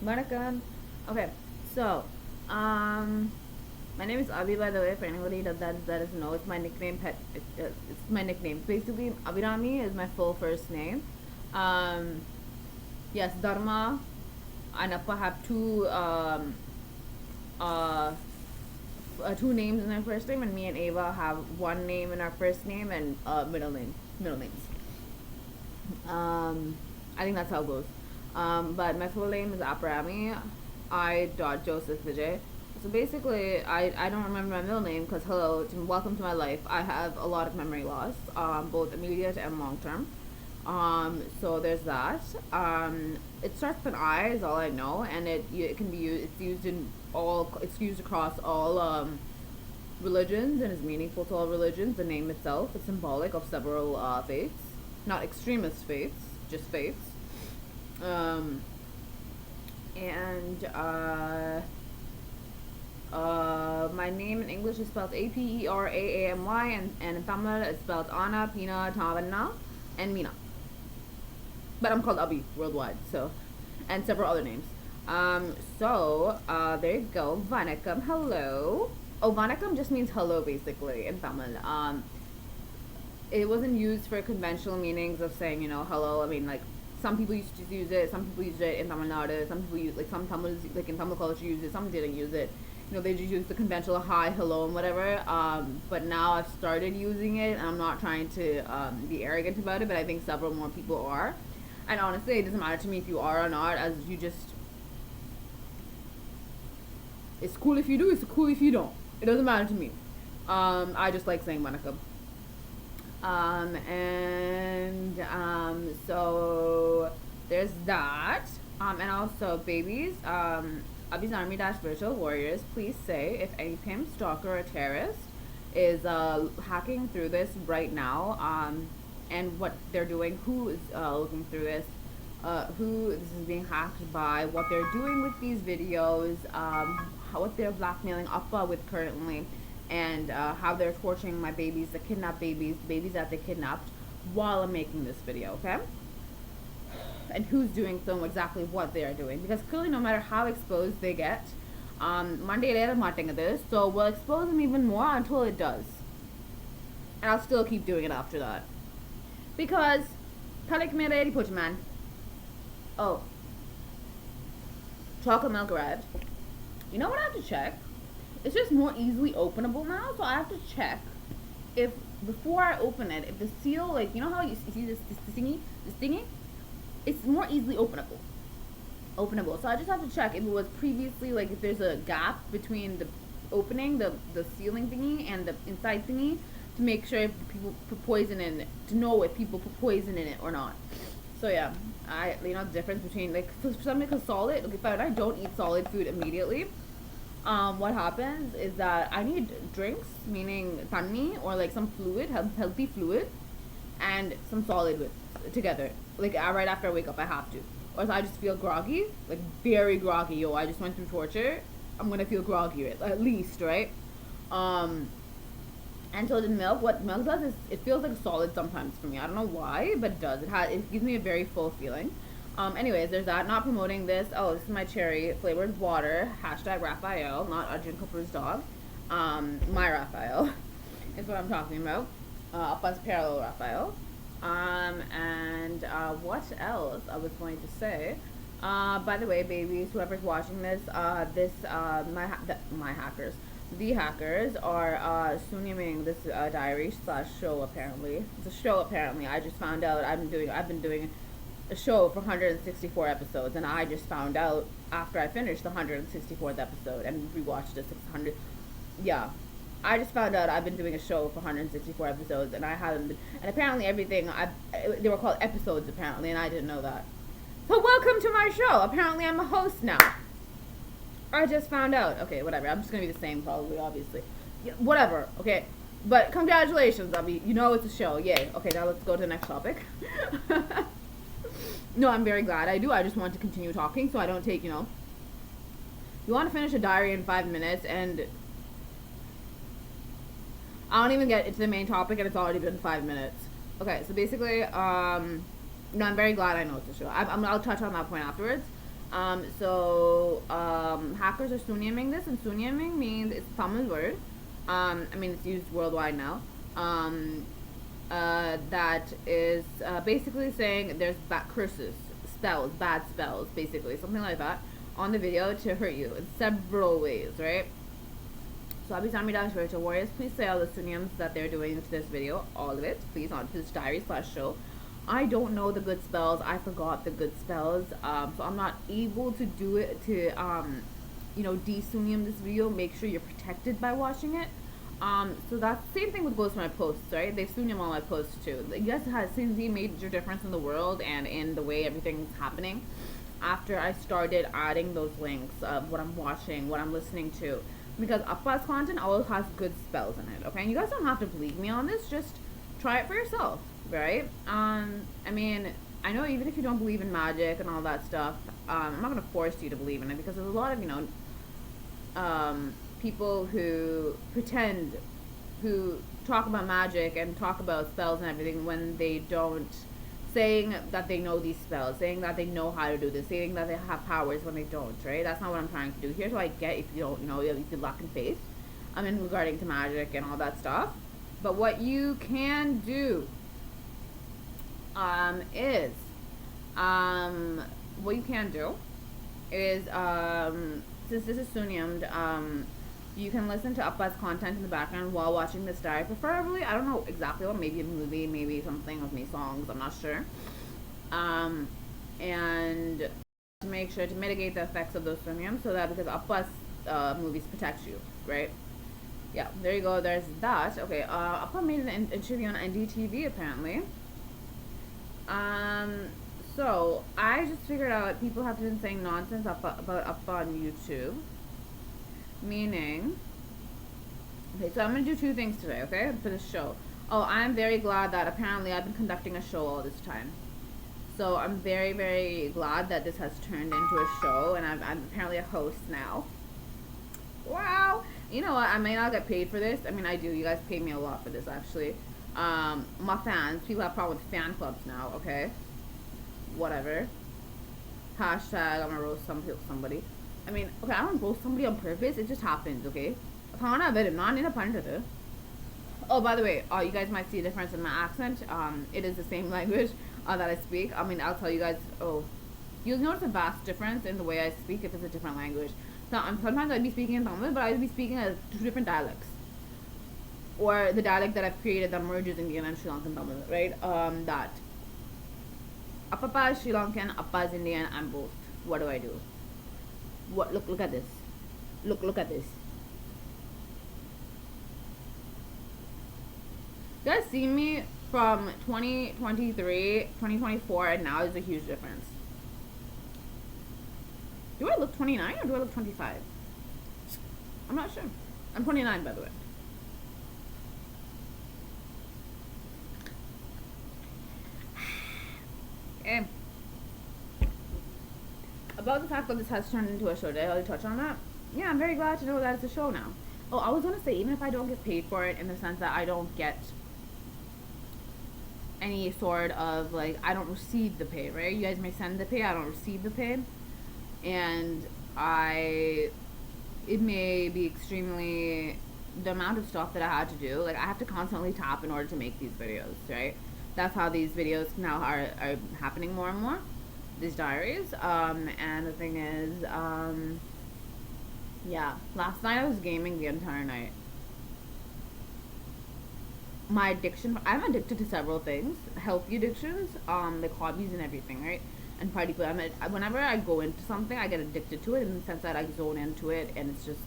Vanakkam. Okay, so, um, my name is Abhi, by the way, for anybody that doesn't know. It's my nickname, it's my nickname. Basically, Abhirami is my full first name. Um, yes, Dharma and Appa have uh, two names in their first name, and me and Ava have one name in our first name and middle names. Um, I think that's how it goes. But my full name is Aparami. I. Joseph Vijay. So basically, I don't remember my middle name because welcome to my life. I have a lot of memory loss, both immediate and long term. So there's that. It starts with an I is all I know, and it can be used. It's used in all. It's used across all religions and is meaningful to all religions. The name itself is symbolic of several faiths, not extremist faiths, just faiths. Um, and My name in English is spelled Aperam, and in Tamil it's spelled Anna, Pina, Tavanna, and Mina. But I'm called Abhi worldwide, so, and several other names. There you go. Vanakkam, hello. Oh, Vanakkam just means hello, basically, in Tamil. It wasn't used for conventional meanings of saying, hello. I mean, like, some people used to use it, some people used it in Tamil Nadu, some people use, like, some Tamils, like, in Tamil culture use it, some didn't use it. They just use the conventional hi, hello, and whatever. But now I've started using it, and I'm not trying to be arrogant about it, but I think several more people are. And honestly, it doesn't matter to me if you are or not, as you just. It's cool if you do, it's cool if you don't. It doesn't matter to me. I just like saying Vanakkam. So there's that. And also, babies, Abhi's Army Dash Virtual Warriors, please say if any pimp, stalker, or terrorist is hacking through this right now, and what they're doing, who is looking through this, who this is being hacked by, what they're doing with these videos, what they're blackmailing Appa with currently, and how they're torturing my babies, the kidnapped babies, the babies that they kidnapped, while I'm making this video, okay? And who's doing so, exactly what they are doing, because clearly no matter how exposed they get, Monday later marting this, so we'll expose them even more until it does, and I'll still keep doing it after that, because Kalik mere put man. Oh, chocolate milk red. You know what I have to check? It's just more easily openable now, so I have to check if before I open it, if the seal, like, you know how you see this thingy, it's more easily openable. So I just have to check if it was previously, like, if there's a gap between the opening, the sealing thingy, and the inside thingy, to make sure if people put poison in it, to know if people put poison in it or not. So yeah, the difference between, like, for something like solid, okay, fine, I don't eat solid food immediately. What happens is that I need drinks, meaning tanmi, or like some fluid, healthy fluid, and some solid together. Like, right after I wake up, I have to. Or else I just feel groggy, like very groggy. Yo, I just went through torture. I'm gonna feel groggy at least, right? And so the milk, what milk does is it feels like solid sometimes for me. I don't know why, but it does. It gives me a very full feeling. Anyways, there's that. Not promoting this. Oh, this is my cherry flavored water. Hashtag Raphael, not Arjun Kapoor's dog. My Raphael is what I'm talking about. Appa's parallel Raphael. What else I was going to say? By the way, babies, whoever's watching this, my hackers, the hackers are sunniyamed this diary / show. Apparently, it's a show. Apparently, I just found out. I've been doing a show for 164 episodes, and I just found out after I finished the 164th episode and rewatched the 600. Yeah, I just found out I've been doing a show for 164 episodes, and I haven't been. And apparently, they were called episodes apparently, and I didn't know that. So welcome to my show. Apparently, I'm a host now. I just found out. Okay, whatever. I'm just gonna be the same, probably, obviously. Yeah, whatever. Okay, but congratulations, Abby. You know it's a show. Yay. Okay, now let's go to the next topic. No, I'm very glad I do. I just want to continue talking so I don't take, you want to finish a diary in 5 minutes, and I don't even get into the main topic, and it's already been 5 minutes. Okay, so basically, no, I'm very glad I know it's a show. I'll touch on that point afterwards. Hackers are sunniyamming this, and sunniyamming means it's a Tamil word. I mean, it's used worldwide now. Um, that is basically saying there's curses, spells, bad spells, basically, something like that, on the video to hurt you in several ways, right? So Abhisami Spiritual Warriors, please say all the sunyams that they're doing to this video, all of it, please, on this diary/show. I don't know the good spells. I forgot the good spells, so I'm not able to do it to, de-sunyam this video. Make sure you're protected by watching it. So that's the same thing with goes for my posts, right? They sunyam all my posts too. Yes, it has since made major difference in the world and in the way everything's happening. After I started adding those links of what I'm watching, what I'm listening to, because Appa's content always has good spells in it. Okay, and you guys don't have to believe me on this. Just try it for yourself, right? I mean, I know even if you don't believe in magic and all that stuff, I'm not gonna force you to believe in it because there's a lot of people who pretend, who talk about magic and talk about spells and everything when they don't, saying that they know these spells, saying that they know how to do this, saying that they have powers when they don't, right? That's not what I'm trying to do. Here's what I get if you don't know, if you lack in faith, regarding to magic and all that stuff. But what you can do is, what you can do is, since this is sunniyamed, you can listen to Appa's content in the background while watching this diary. Preferably, I don't know exactly what, maybe a movie, maybe something with me songs, I'm not sure. And to make sure to mitigate the effects of those sunyams, so that because Appa's movies protect you, right? Yeah, there you go, there's that. Okay, Appa made an interview on NDTV apparently. So I just figured out people have been saying nonsense about Appa on YouTube. Meaning, okay, so I'm gonna do two things today, okay, for this show. Oh, I'm very glad that apparently I've been conducting a show all this time. So I'm very, very glad that this has turned into a show, and I'm apparently a host now. Wow. You know what? I may not get paid for this. I mean, I do. You guys pay me a lot for this, actually. My fans, people have problem with fan clubs now, okay? Whatever. Hashtag, I'm gonna roast somebody. I mean, okay, I don't roast somebody on purpose. It just happens, okay? Oh, by the way, you guys might see a difference in my accent. It is the same language that I speak. I mean, I'll tell you guys. Oh, you'll notice a vast difference in the way I speak if it's a different language. So, sometimes I'd be speaking in Tamil, but I'd be speaking two different dialects. Or the dialect that I've created that merges Indian and Sri Lankan Tamil, right? That. Appa is Sri Lankan, Appa is Indian, I'm both. What do I do? What? Look at this. Look at this. You guys see me from 2023, 2024, and now there's a huge difference. Do I look 29 or do I look 25? I'm not sure. I'm 29, by the way. Okay. About the fact that this has turned into a show, did I already touch on that? Yeah, I'm very glad to know that it's a show now. Oh, I was gonna say, even if I don't get paid for it, in the sense that I don't get any sort of, like, I don't receive the pay, right? You guys may send the pay, I don't receive the pay. And it may be extremely, the amount of stuff that I had to do, like, I have to constantly tap in order to make these videos, right? That's how these videos now are happening more and more, these diaries. And the thing is, yeah, last night I was gaming the entire night. My addiction, I'm addicted to several things, healthy addictions, like hobbies and everything, right? And particularly, whenever I go into something, I get addicted to it in the sense that I zone into it, and it's just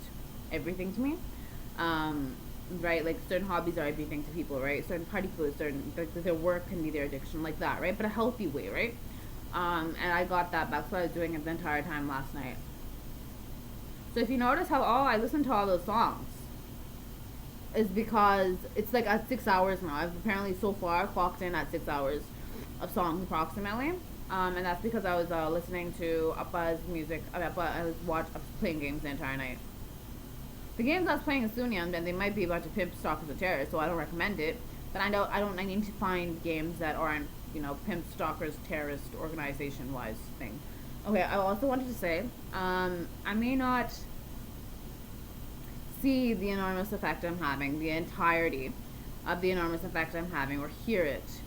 everything to me. Right? Like, certain hobbies are everything to people, right? Certain particular, like, their work can be their addiction, like that, right? But a healthy way, right? And I got that back, so I was doing it the entire time last night. So if you notice how I listened to all those songs, is because it's like at 6 hours now. I've apparently so far clocked in at 6 hours of songs approximately. And that's because I was listening to Appa's music. I was playing games the entire night. The games I was playing is sunniyamed, and they might be a bunch of pimps, stalkers, or terrorists, so I don't recommend it. But I need to find games that aren't, pimp, stalkers, terrorist, organization-wise thing. Okay, I also wanted to say, I may not see the enormous effect I'm having, the entirety of the enormous effect I'm having, or hear it,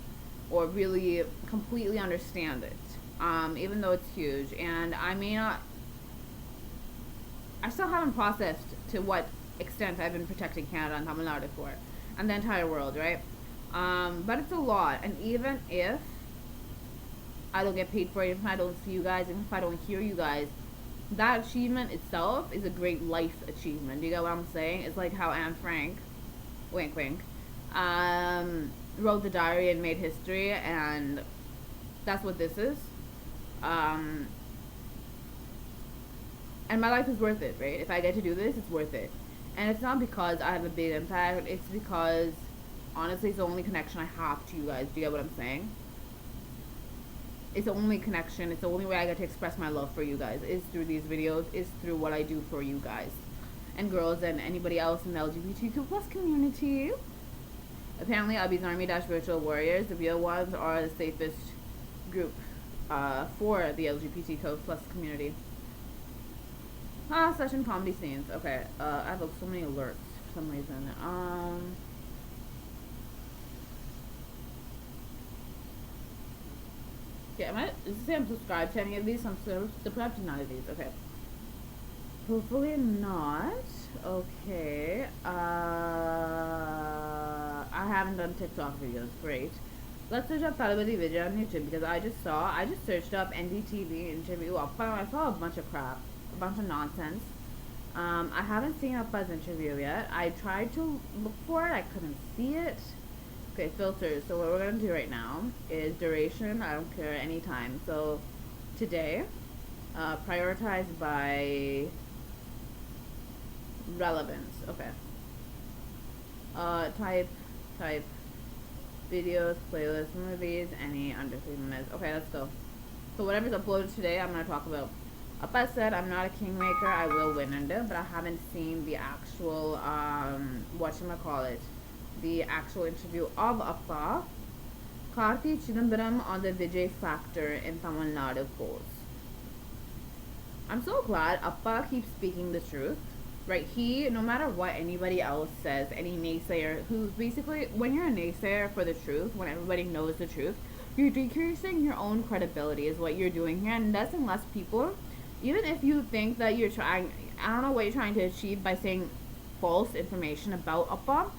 or really completely understand it, even though it's huge. And I still haven't processed to what extent I've been protecting Canada and Tamil Nadu for, and the entire world, right? But it's a lot, and even if I don't get paid for it, if I don't see you guys, even if I don't hear you guys, that achievement itself is a great life achievement. Do you get what I'm saying? It's like how Anne Frank, wink wink, wrote the diary and made history, and that's what this is. Um, and my life is worth it, right? If I get to do this, it's worth it. And it's not because I have a big impact, it's because honestly it's the only connection I have to you guys. Do you get what I'm saying? It's the only connection, it's the only way I get to express my love for you guys, is through these videos, is through what I do for you guys and girls and anybody else in the LGBTQ plus community. Apparently Abby's Army Dash Virtual Warriors, the real ones, are the safest group for the LGBTQ plus community. Session comedy scenes. Okay, I have so many alerts for some reason. Okay, does it say I'm subscribed to any of these? I'm subscribed to none of these. Okay. Hopefully not. Okay. I haven't done TikTok videos. Great. Let's search up Talibadi video on YouTube because I just searched up NDTV interview. I saw a bunch of crap. A bunch of nonsense. I haven't seen Appa's interview yet. I tried to look for it. I couldn't see it. Okay, filters. So what we're going to do right now is duration. I don't care, anytime. So today, prioritized by relevance. Okay. Type videos, playlists, movies, any under 3 minutes. Okay, let's go. So whatever's uploaded today, I'm going to talk about. Appa said, I'm not a kingmaker, I will win under, but I haven't seen the actual, whatchamacallit, the actual interview of Appa. Karthi Chidambaram on the Vijay factor in Tamil Nadu polls. I'm so glad Appa keeps speaking the truth, right? No matter what anybody else says, any naysayer, who's basically, when you're a naysayer for the truth, when everybody knows the truth, you're decreasing your own credibility is what you're doing here, and less and less people, even if you think that you're trying, I don't know what you're trying to achieve by saying false information about Appa,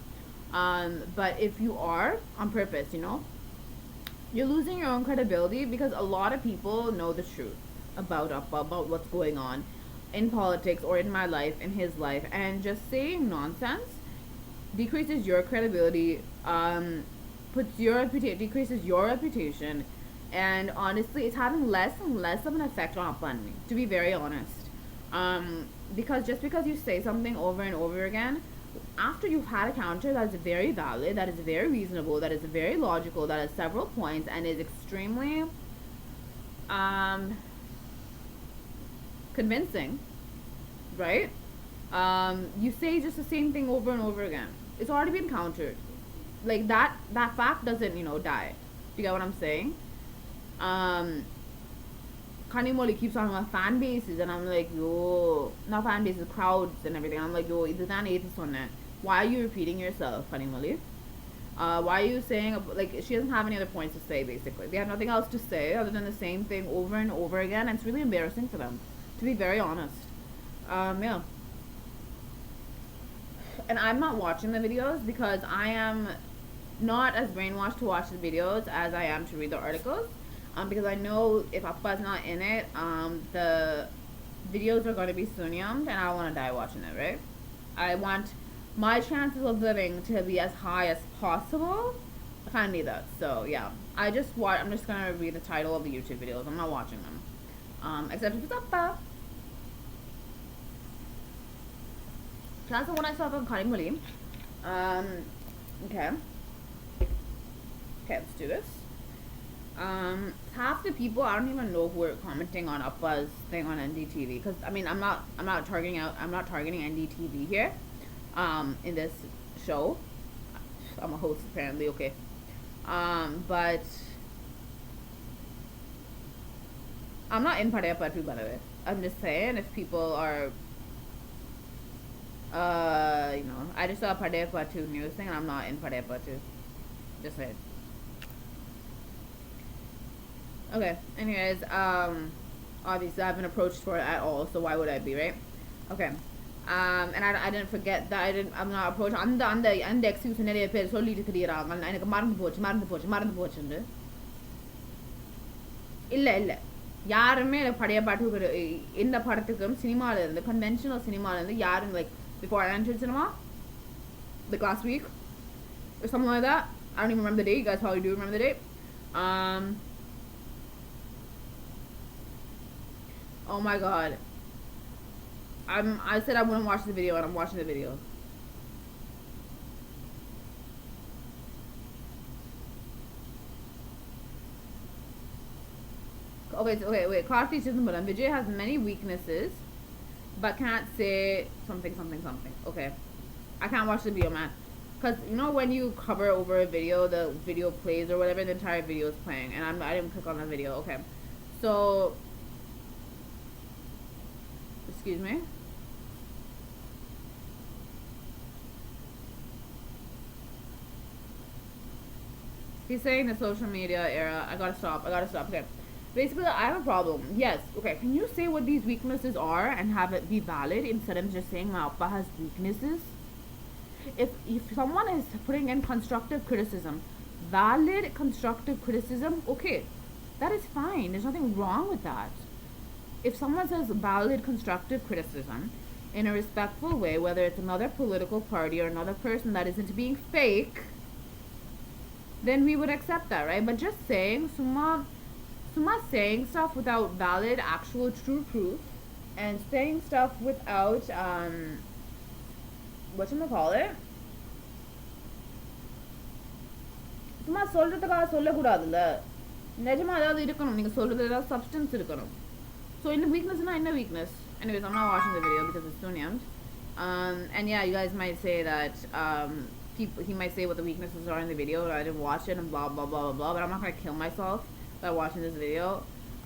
but if you are on purpose, you're losing your own credibility because a lot of people know the truth about Appa, about what's going on in politics or in my life, in his life, and just saying nonsense decreases your credibility, decreases your reputation. And honestly, it's having less and less of an effect on me, to be very honest. Because just because you say something over and over again, after you've had a counter that is very valid, that is very reasonable, that is very logical, that has several points, and is extremely convincing, right? You say just the same thing over and over again. It's already been countered. Like that fact doesn't, die. Do you get what I'm saying? Kanimoli keeps talking about fan bases, and I'm like, yo, not fan bases, crowds and everything. I'm like, yo, why are you repeating yourself, Kanimoli? Why are you saying, like, she doesn't have any other points to say, basically. They have nothing else to say other than the same thing over and over again, and it's really embarrassing for them, to be very honest. Yeah. And I'm not watching the videos because I am not as brainwashed to watch the videos as I am to read the articles. Because I know if Appa's not in it, the videos are going to be sunniyamed, and I don't want to die watching it, right? I want my chances of living to be as high as possible. I kind of need that. So, yeah. I'm just going to read the title of the YouTube videos. I'm not watching them. Except if it's Appa. So that's the one I saw from Karimuli. Okay. Okay, let's do this. Half the people I don't even know who are commenting on Appa's thing on NDTV, because I'm not targeting NDTV here, in this show. I'm a host apparently, okay. But I'm not in Padayappa 2, by the way. I'm just saying if people are, I just saw Padayappa 2 news thing and I'm not in Padayappa 2. Just saying. Okay, anyways, obviously I haven't approached for it at all, so why would I be, right? Okay. And I didn't forget that I'm not approaching. அந்த excuse நிறைய பேர் சொல்லிட்டு திரியறாங்க. எனக்கு மறந்து போச்சுன்னு. இல்ல யாருமே பழைய பாட்டு இந்த படத்துக்கும் சினிமால இருந்து conventional சினிமால இருந்து யாரும் like before I entered cinema like last week or something like that. I don't even remember the date. You guys probably do remember the date. Oh my god. I said I wouldn't watch the video and I'm watching the video. Okay, wait. Karthi Chidambaram. Vijay has many weaknesses, but can't say something. Okay. I can't watch the video, man. Because, you know when you cover over a video, the video plays or whatever, the entire video is playing. And I didn't click on the video. Okay. So, excuse me. He's saying the social media era. I gotta stop. Okay. Basically, I have a problem. Yes. Okay. Can you say what these weaknesses are and have it be valid instead of just saying my Appa has weaknesses? If someone is putting in constructive criticism, valid constructive criticism, okay, that is fine. There's nothing wrong with that. If someone says valid constructive criticism in a respectful way, whether it's another political party or another person that isn't being fake, then we would accept that, right? But just saying Suma saying stuff without valid, actual, true proof, and saying stuff without whatchamacallit, சும்மா சொல்றதுக்காக சொல்லக்கூடாதுல்ல. நிஜமா ஏதாவது இருக்கணும். நீங்க சொல்றது ஏதாவது substance இருக்கணும். So in the weakness, in the weakness. Anyways, I'm not watching the video because it's sunniyamed. And yeah, you guys might say that he might say what the weaknesses are in the video, I didn't watch it and blah blah blah blah blah. But I'm not gonna kill myself by watching this video.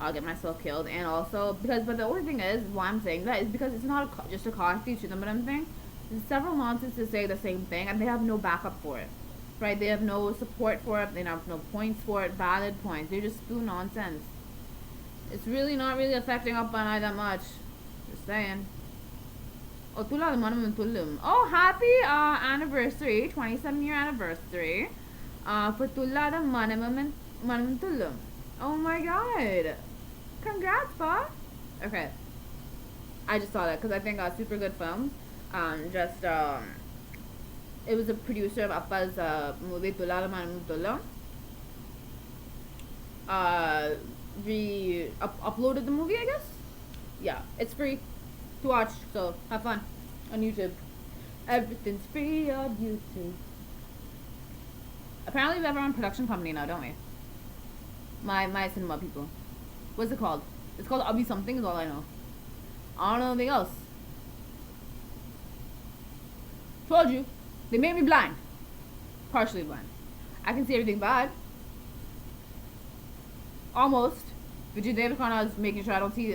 I'll get myself killed. And also but the only thing is why I'm saying that is because it's not just a Karthi Chidambaram thing. There's several nonsense to say the same thing, and they have no backup for it, right? They have no support for it. They have no points for it, valid points. They just spew nonsense. It's really not really affecting Appa and I that much. Just saying. Oh, happy anniversary, 27-year anniversary for Tullada Manamam Tullum. Oh my god. Congrats, Pa. Okay. I just saw that because I think super good film. It was a producer of Appa's movie Tullada Manamam Tullum. Uploaded the movie, I guess. Yeah, it's free to watch, so have fun on YouTube. Everything's free on YouTube. Apparently we have our own production company now, don't we? My cinema people. What's it called? It's called Abhi something is all I know. I don't know anything else. Told you. They made me blind. Partially blind. I can see everything bad. Almost. Vijay Devakana is making sure I don't see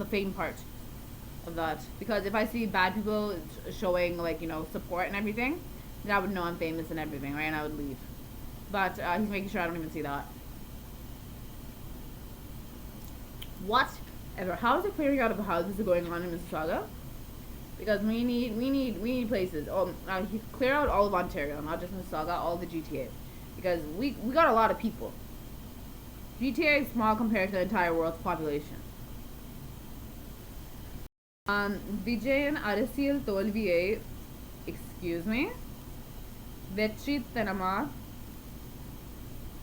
the fame part of that. Because if I see bad people showing, like, support and everything, then I would know I'm famous and everything, right? And I would leave. But he's making sure I don't even see that. Whatever. How is it clearing out of the houses going on in Mississauga? Because we need places. Clear out all of Ontario, not just Mississauga, all the GTA. Because we got a lot of people. GTA is small compared to the entire world's population. Vijayan Arasiyal Tolviye, excuse me, Vetritanama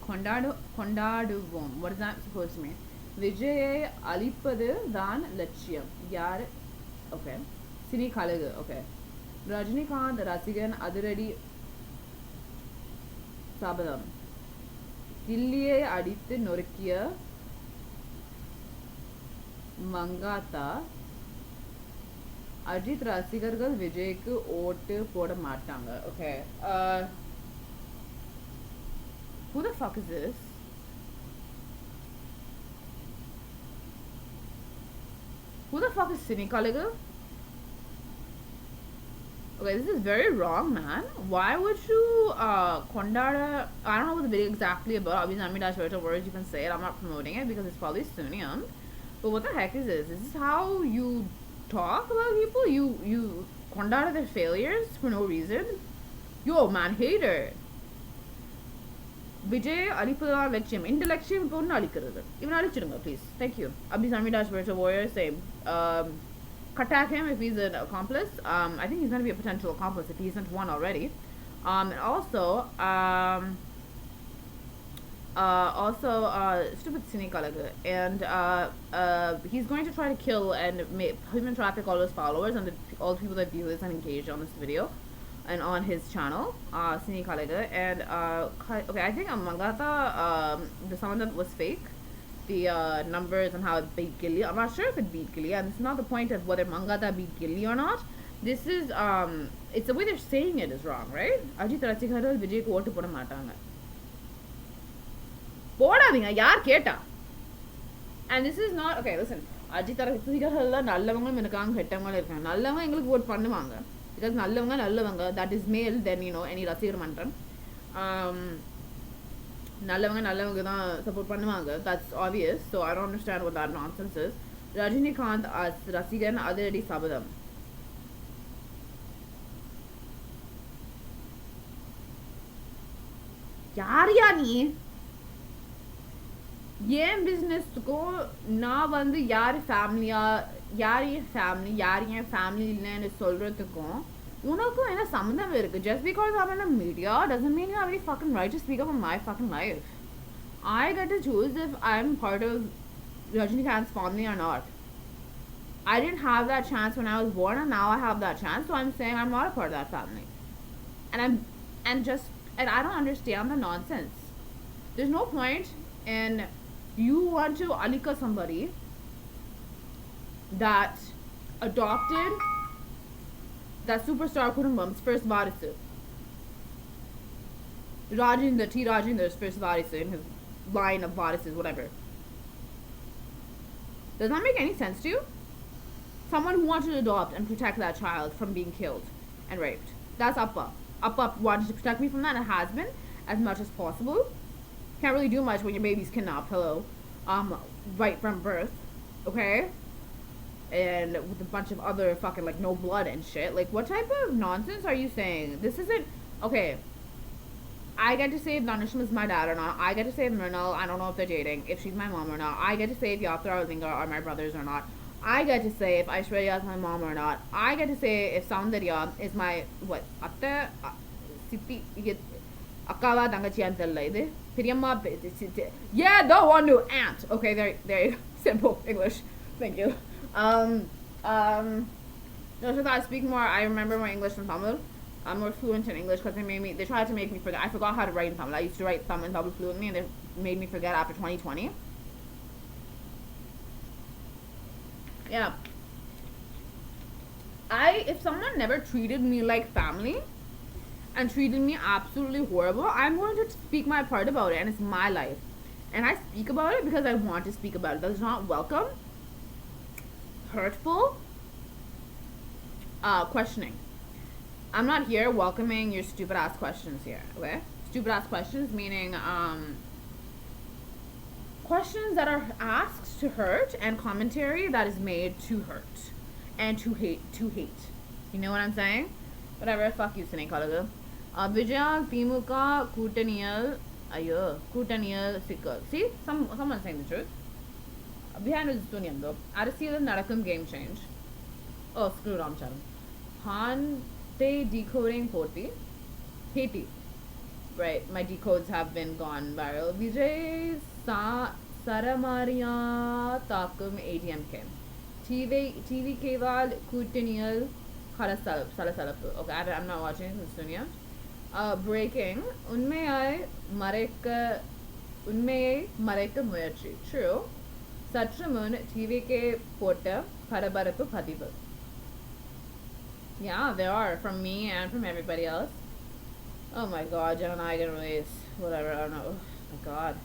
Kondaduvom. What is that supposed to mean? Vijay Alipadu Dan Lachiyam. Yar, okay. Sini Kalagu, okay. Rajinikanth Rasigan Adiradi Sabadam. Dilliye அடித்து நொறுக்கிய மங்காத்தா அஜித் ரசிகர்கள் விஜய்க்கு ஓட்டு போட மாட்டாங்க. Okay. Who the fuck is this? Who the fuck is Sinikaliga? Okay, this is very wrong, man. Why would you Kondara? I don't know what the video exactly about. Obviously, I mean, that's words you can say it. I'm not promoting it because it's probably sunniyamed. But what the heck is this? Is this how you talk about people? You Kondara their failures for no reason? Yo, man, hater. Vijay Alipura Lechim. Intellectual Pona Alikara. Even Alichunga, please. Thank you. Abhi Sami Dash Virtual Warrior, same. Attack him if he's an accomplice. I think he's gonna be a potential accomplice if he isn't one already. And also, stupid Sinikalaga. And he's going to try to kill and human traffic all his followers and all the people that view this and engage on this video and on his channel, Sinikalaga. And okay, I think Mangata, the someone that was fake. The numbers and how it beat Gilly. I'm not sure if it beat Gilly, and it's not the point of whether Mangata beat Gilly or not. This is it's the way they're saying it is wrong, right? Ajit Rathikara Vijay ko vote poda matanga. Podadinga yaar keta. And this is not okay, listen. Ajit Rathikara நல்லவங்க எனக்காங்க கெட்டவங்க இருக்காங்க. நல்லவங்க எங்களுக்கு vote பண்ணுவாங்க. Because நல்லவங்க that is male, then you know any ரசிகர் மன்றம். நல்லவங்க தான் support பண்ணுவாங்க. That's obvious. So I don't understand what that nonsense is. Rajinikanth as ரசிகன் அதிரடி சபதம். யாரியா நீ? ஏன் பிசினஸ்க்கு நான் வந்து யார் ஃபேமிலியா யார் என் ஃபேமிலி யார் என் ஃபேமிலி இல்லைன்னு சொல்றதுக்கும் உனக்கும் என்ன சம்மந்தம் இருக்கு? Just because I'm in the media doesn't mean you have any fucking right to speak up on my fucking life. I get to choose if I'm part of Rajinikanth's family or not. I didn't have that chance when I was born, and now I have that chance, so I'm saying I'm not a part of that family. And I don't understand the nonsense. There's no point in you want to alika somebody that adopted that superstar Kudumbam's first varisu. Rajendra's first varisu in his line of varisus, whatever. Does that make any sense to you? Someone who wanted to adopt and protect that child from being killed and raped. That's Appa. Appa wanted to protect me from that and has been as much as possible. Can't really do much when your baby's kidnapped, hello. Right from birth. Okay? And with a bunch of other fucking like no blood and shit. Like what type of nonsense are you saying? This isn't okay. I get to say if Danishma is my dad or not. I get to say if Mrinal, I don't know if they're dating, if she's my mom or not. I get to say if Yatra or Linga are my brothers or not. I get to say if Aishwarya is my mom or not. I get to say if Soundarya is my what? Atta Siti Akava Dangachi antalla idu. Piriyamma yeah, the one new aunt. Okay, there simple English. Thank you. No, so I speak more. I remember more English than Tamil. I'm more fluent in English because they tried to make me forget. I forgot how to write in Tamil. I used to write Tamil and Tamil fluently, and they made me forget after 2020. Yeah. If someone never treated me like family and treated me absolutely horrible, I'm going to speak my part about it, and it's my life. And I speak about it because I want to speak about it. That's not welcome. Hurtful. Questioning. I'm not here welcoming your stupid ass questions here, okay? Stupid ass questions meaning questions that are asked to hurt and commentary that is made to hurt and to hate. You know what I'm saying? Whatever, fuck you, Sinikalaga. Vijay Timuka Kutaniyal Sikal. See? Someone's saying the truth. Behind is sunniyamed though. Arasiyal Narakum game change. Oh, screw Ramcharan. Hante decoding Poti. Haiti. Right, my decodes have been gone viral. Vijay Saramariya Takum ATMK. TV Keval Kutiniyal Salasalapu. Okay, I'm not watching this sunniyamed. Breaking. Unmeyai Mareka Muyachi. True. Satramun TVK Porta Parabarapu Padibu. Yeah, there are from me and from everybody else. Oh my god, Gemini can release whatever, I don't know. Oh my god.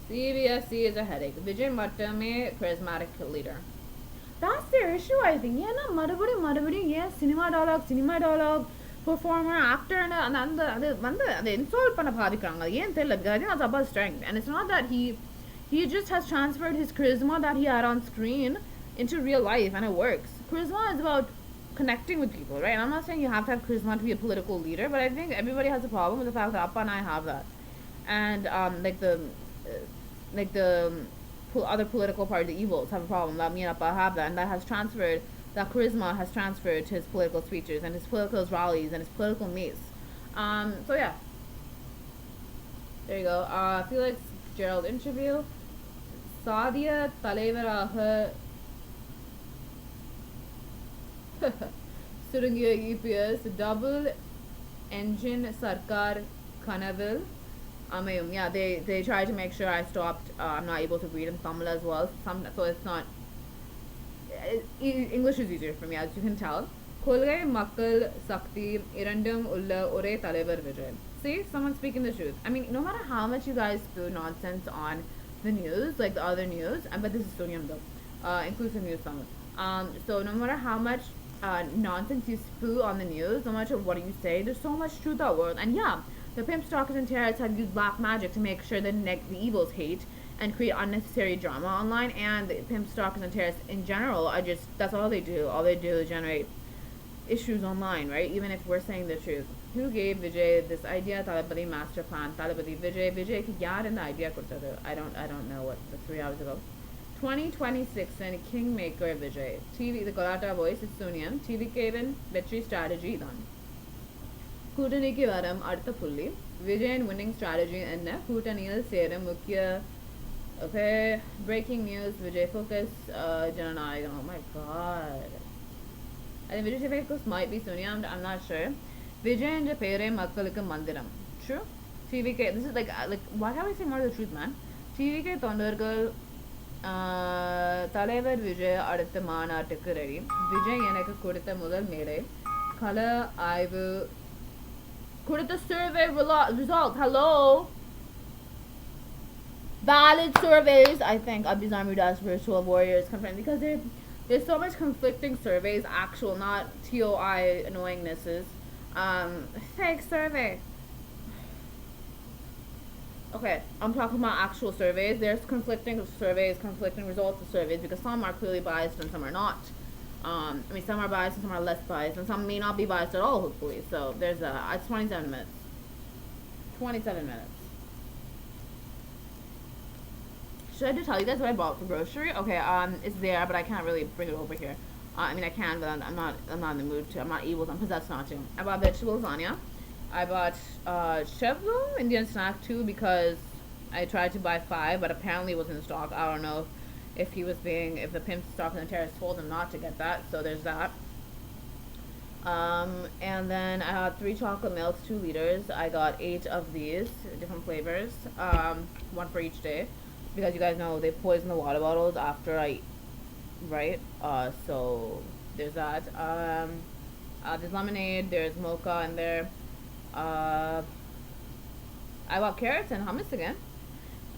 CBSC is a headache. Vijay Mattame, charismatic leader. That's their issue, I think. Yeah, no, மறுபடி yeah, cinema dialogue performer actor அந்த insult பண்ண பாதிக்கிறாங்க. ஏன் தெரியல, because I think that's Appa's strength, and it's not that he just has transferred his charisma that he had on screen into real life, and it works. Charisma is about connecting with people, right? And I'm not saying you have to have charisma to be a political leader, but I think everybody has a problem with the fact that Appa and I have that, and like the other political party, the evils, have a problem that me and Appa have that, and that charisma has transferred to his political speeches and his political rallies and his political mates. So yeah, there you go. Felix Gerald interview. Sadia தலைவராக சுருங்கிய EPS double engine sarkar கனவில் அமையும். Yeah, they tried to make sure I stopped. I'm not able to read in Tamil as well. So it's not. English is easier for me, as you can tell. கொள்கை மக்கள் சக்தி இரண்டும் உள்ள ஒரே தலைவர் Vijay. See, someone's speaking the truth. I mean, no matter how much you guys spew nonsense on the news, like the other news, but this is sunniyamed though, inclusive news summit. So no matter how much nonsense you spew on the news, no matter what you say, there's so much truth out world. And yeah, the pimps, stalkers, and terrorists have used black magic to make sure the evils hate and create unnecessary drama online. And the pimps, stalkers, and terrorists in general are just, that's all they do. All they do is generate issues online, right? Even if we're saying the truth. Who gave Vijay this idea? Talabadi master plan. Talabadi Vijay ki yaar in the idea kurtadu. I don't know what, 3 hours ago. 2026 and Kingmaker Vijay. TV, the Kolata voice is sunniyamed. TV Kevin, Vetri strategy done. Kutaniki varam artha pulli. Vijay and winning strategy enna. Kutanil serum mukya. Okay, breaking news. Vijay focus. Jananayagan. Oh my god. I think Vijay focus might be sunniyamed. I'm not sure. Vijay and Pere Makkalukku Mandiram. True? TVK. This is like why can't we say more of the truth, man? TVK Thondargal தலைவர் விஜய் அடுத்த மாநாட்டுக்கு ready. Vijay எனக்கு கொடுத்த முதல் மேடை கள ஆய்வு கொடுத்த survey result. Hello, valid surveys. I think Abhi's Army does virtual warriors confirmed because there's so much conflicting surveys, actual, not TOI annoyingnesses. Fake survey. Okay, I'm talking about actual surveys. There's conflicting surveys, conflicting results of surveys because some are clearly biased and some are not. I mean, some are biased and some are less biased, and some may not be biased at all, hopefully. So there's it's 27 minutes. 27 minutes. Should I just tell you guys what I bought for grocery? Okay, it's there, but I can't really bring it over here. I mean, I can, but I'm not in the mood to. I'm not able to. I'm possessed not to. I bought vegetable lasagna. I bought Chevlo Indian snack too because I tried to buy 5, but apparently it was in stock. I don't know if the pimp, stalker, and terrorist told him not to get that. So there's that. And then I got 3 chocolate milks, 2 liters. I got 8 of these different flavors, 1 for each day, because you guys know they poison the water bottles after I eat, right? So there's that. There's lemonade. There's mocha in there. I bought carrots and hummus again,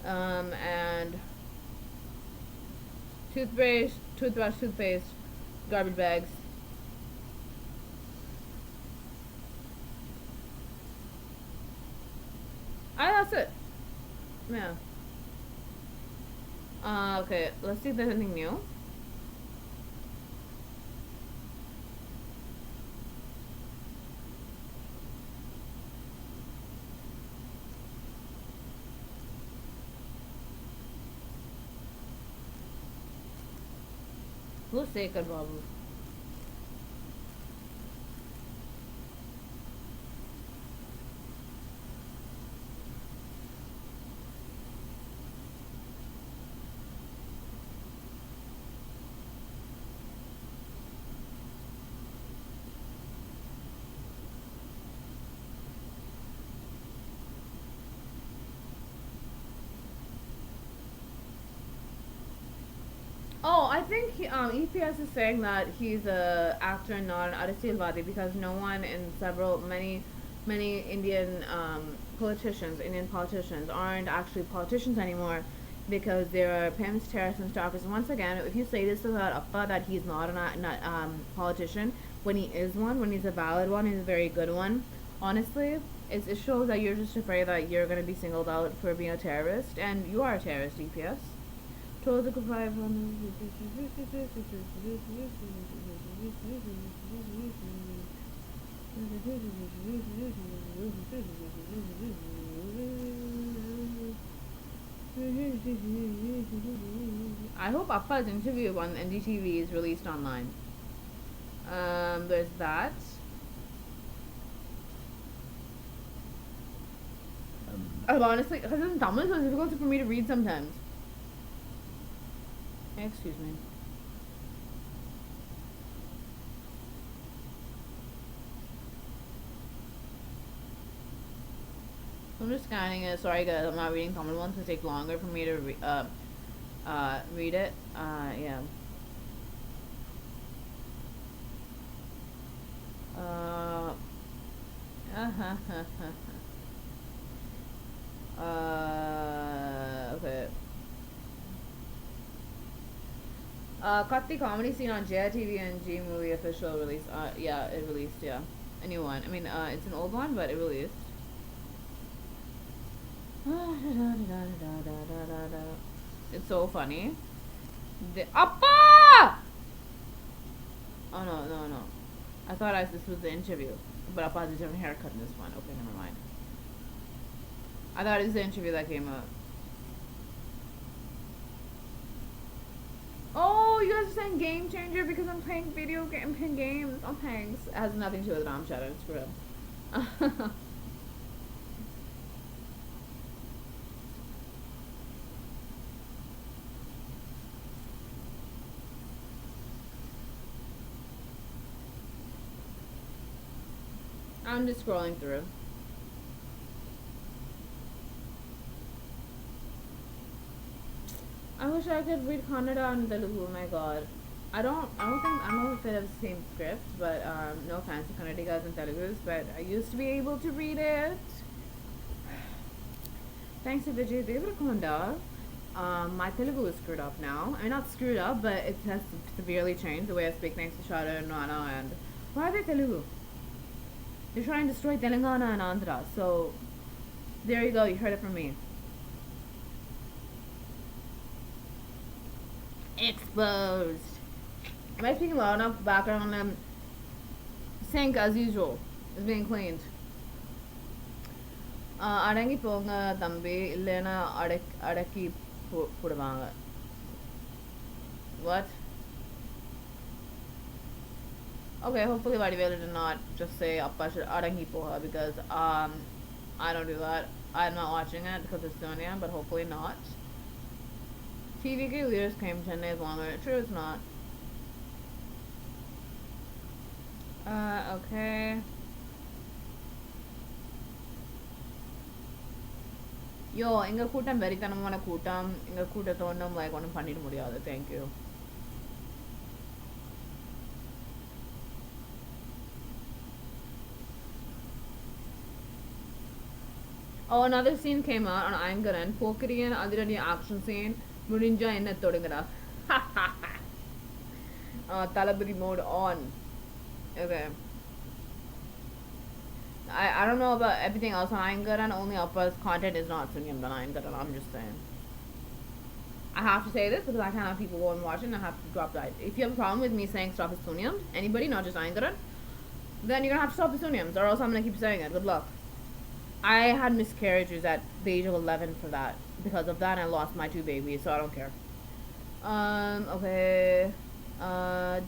and toothbrush, toothpaste, garbage bags. That's it. Yeah. Okay, let's see if there's anything new. Who's Sekar Babu? Oh, I think EPS is saying that he's a actor and not an Arisilvadi because no one in many Indian politicians aren't actually politicians anymore. because there are pimps, terrorists, and stalkers. And once again, if you say this about Appa that he's not a politician, when he is one, when he's a valid one, he's a very good one. Honestly, it shows that you're just afraid that you're gonna be singled out for being a terrorist, and you are a terrorist, DPS. Told the five. I hope Appa's interview on NDTV is released online. There's that. Honestly, because in Tamil, it's difficult for me to read sometimes. Excuse me. I'm just scanning it. Sorry guys, I'm not reading Tamil ones. It takes longer for me to read it. Yeah. Okay. Cut the comedy scene on JTV and G movie official release. Yeah, it released. Yeah, a new one. I mean, it's an old one, but it released. It's so funny. Appa! Oh no. I thought this was the interview, but Appa has a different haircut in this one. Okay, never mind. I thought it was the interview that came up. Oh, you guys are saying game changer because I'm playing games. Oh, thanks. It has nothing to do with Ram Charan. It's for real. I'm just scrolling through. I wish I could read Kannada and Telugu. Oh my god. I don't know if it has the same script, but no offense to Kannadigas and Telugus, but I used to be able to read it. Thanks to Vijay Devarakonda. My Telugu is screwed up now. I mean, not screwed up, but it has severely changed the way I speak thanks to Shada and Rana. And why are they Telugu? They're trying to destroy Telangana and Andhra. So, there you go. You heard it from me. Exposed. Am I speaking loud enough? Background sink as usual. It's being cleaned. அடங்கி போங்க தம்பி இல்லைன்னா அடக்கி போடுவாங்க. What? Okay, hopefully Vadivelu did not just say Appa should adangi poha because I don't do that. I'm not watching it because it's Sonia, but hopefully not. TVK leaders came 10 days longer. True, it's not. Okay. Yo, inga kootam verithanamana kootam. Inga kootathondum like onum pannida mudiyadhu. Thank you. Oh, another scene came out on Angaran. Pokerian Adirani action scene. Murinja enna thodungara. Talabari mode on. Okay. I don't know about everything else on Angaran. Only Appa's content is not sunniyamed on Angaran. I'm just saying. I have to say this because I can't have people go and watch it and I have to drop that. If you have a problem with me saying stuff is sunniyamed, anybody, not just Angaran, then you're gonna have to stop the sunniyamed or else I'm gonna keep saying it. Good luck. I had miscarriages at the age of 11 for that. Because of that, I lost my 2 babies, so I don't care. Okay.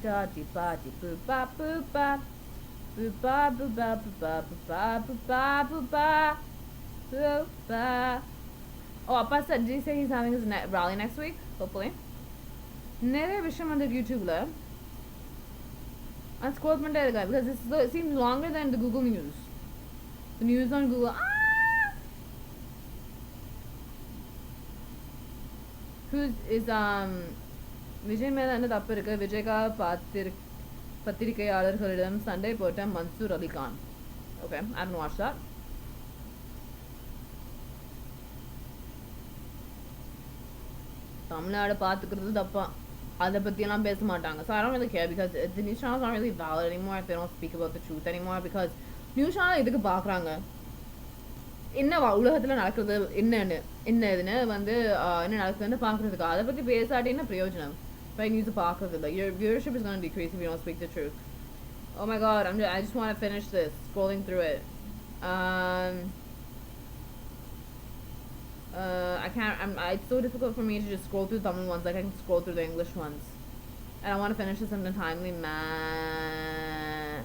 Da di ba di boo ba boo ba. Boo ba boo ba boo ba boo ba boo ba boo ba. Boo ba. Oh, Appa said, did he say he's having his rally next week? Hopefully. Nere Visham on the YouTube la. And scroll because it seems longer than the Google News. The news on Google. Who's is Vijay மேல என்ன தப்பு இருக்கு? விஜய்கா பத்திரிகையாளர்களிடம் சண்டை போட்ட Mansoor Ali Khan. Okay, I haven't watched that. Tamil Nadu பார்த்துக்கிறது தப்பா அதை பற்றியெல்லாம் பேச மாட்டாங்க. So I don't really care because the news channels aren't really valid anymore if they don't speak about the truth anymore because news channel இதுக்கு பார்க்குறாங்க என்ன உலகத்தில் நடக்குது என்னன்னு என்ன இதுன்னு வந்து என்ன நடக்குதுன்னு பார்க்குறதுக்கு. அதை பற்றி பேசாட்டி என்ன பிரயோஜனம்? Right, news பார்க்குறது இல்லை. Your viewership is going to decrease if you don't speak the truth. Oh my god, I just want to finish this, scrolling through it. I can't, it's so difficult for me to just scroll through Tamil ones like I can scroll through the English ones. And I want to finish this in a timely manner.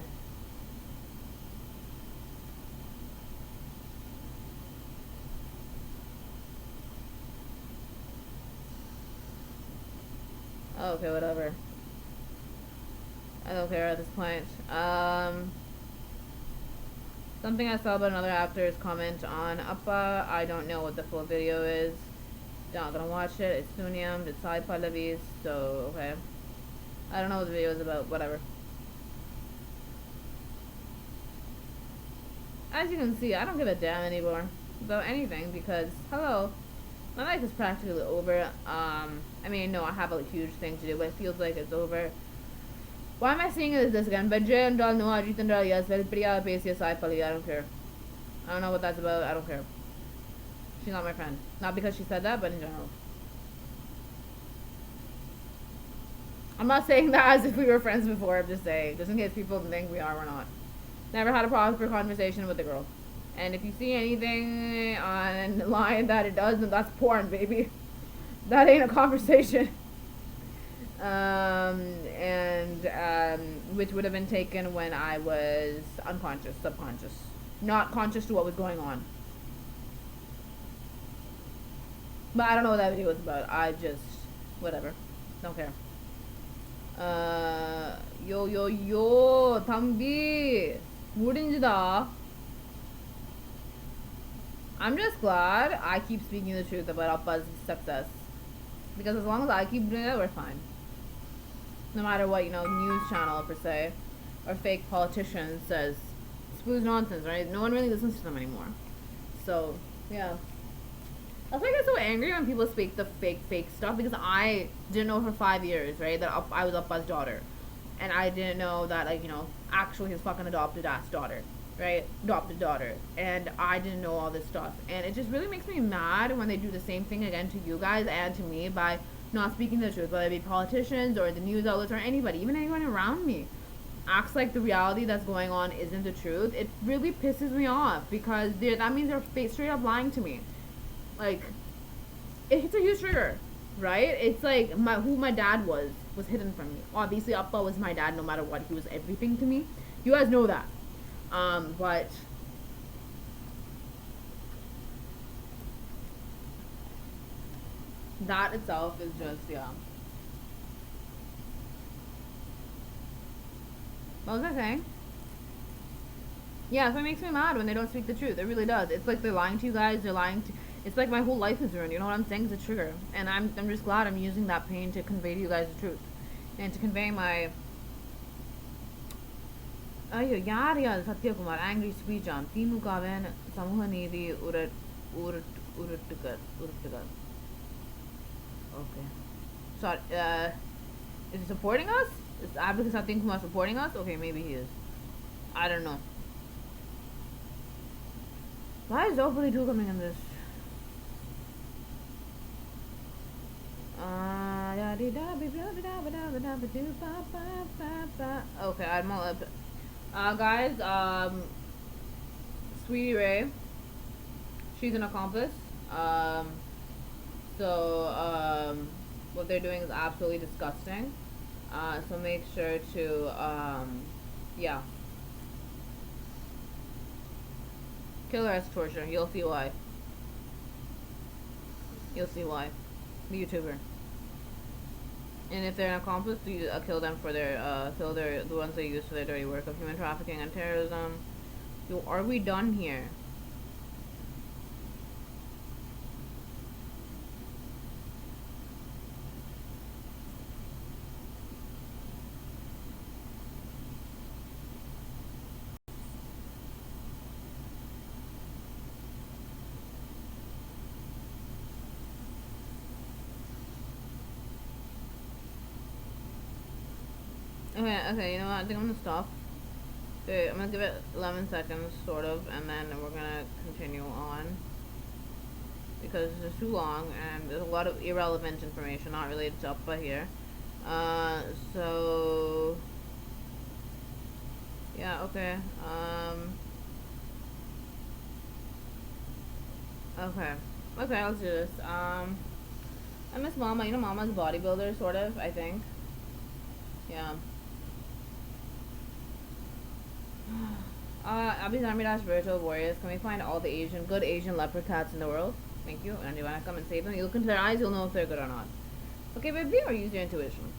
Okay, whatever. I don't care at this point. Something I saw about another actor's comment on Appa. I don't know what the full video is. Not gonna watch it. It's sunniyamed. It's Sai Pallavi's. So, okay. I don't know what the video is about. Whatever. As you can see, I don't give a damn anymore about anything because, hello, my life is practically over. I mean, no, I have a huge thing to do, but it feels like it's over. Why am I saying this again? But Jay and Dal, no, Ajit and Dal, yes, very pretty, yes, I don't care. I don't know what that's about, I don't care. She's not my friend. Not because she said that, but in general. I'm not saying that as if we were friends before, I'm just saying, just in case people think we are or not. Never had a proper conversation with the girl. And if you see anything online that it does, then that's porn, baby. That ain't a conversation. Which would have been taken when I was unconscious, subconscious. Not conscious to what was going on. But I don't know what that video was about. I just, whatever. Don't care. Yo, Thambi. Mudinjida. I'm just glad I keep speaking the truth about Appa's success. Because as long as I keep doing it, we're fine. No matter what, news channel per se, or fake politician says. Spoo's nonsense, right? No one really listens to them anymore. So, yeah. That's why I get so angry when people speak the fake stuff, because I didn't know for 5 years, right, that I was Appa's daughter. And I didn't know that, actually his fucking adopted ass daughter. Right? Adopted daughter. And I didn't know all this stuff. And it just really makes me mad when they do the same thing again to you guys and to me by not speaking the truth, whether it be politicians or the news outlets or anybody, even anyone around me, acts like the reality that's going on isn't the truth. It really pisses me off because that means they're straight up lying to me. It's a huge trigger, right? It's like who my dad was hidden from me. Obviously, Appa was my dad no matter what. He was everything to me. You guys know that. But that itself is just, yeah. What was I saying? Yeah, so it makes me mad when they don't speak the truth. It really does. It's like they're lying to you guys. It's like my whole life is ruined. You know what I'm saying? It's a trigger. And I'm just glad I'm using that pain to convey to you guys the truth. And to convey my... Ayyo, yaar, Satya Kumar, angry speech on Timukaven, Samuha Nidhi, Uruttukar. Okay. Sorry, is he supporting us? Is Advocate Satya Kumar supporting us? Okay, maybe he is. I don't know. Why is Opally 2 coming in this? Okay, I'm all up. Guys, Sweetie Ray, she's an accomplice. What they're doing is absolutely disgusting. So make sure to, yeah. Kill her as torture. You'll see why. You'll see why. The YouTuber. And if they're an accomplice, you kill them for their, the ones they use for their dirty work of human trafficking and terrorism. Yo, are we done here? Okay, you know what? I think I'm gonna stop. Okay, I'm gonna give it 11 seconds, sort of, and then we're gonna continue on. Because it's just too long, and there's a lot of irrelevant information not related to Appa here. So... Yeah, okay. Okay. Okay, let's do this. I miss Mama. You know, Mama's a bodybuilder, sort of, I think. Yeah. Abhi's Army Dash Virtual Warriors. Can we find all the good Asian leopard cats in the world? Thank you. And do you want to come and save them? You look into their eyes, you'll know if they're good or not. Okay, baby, or use your intuition?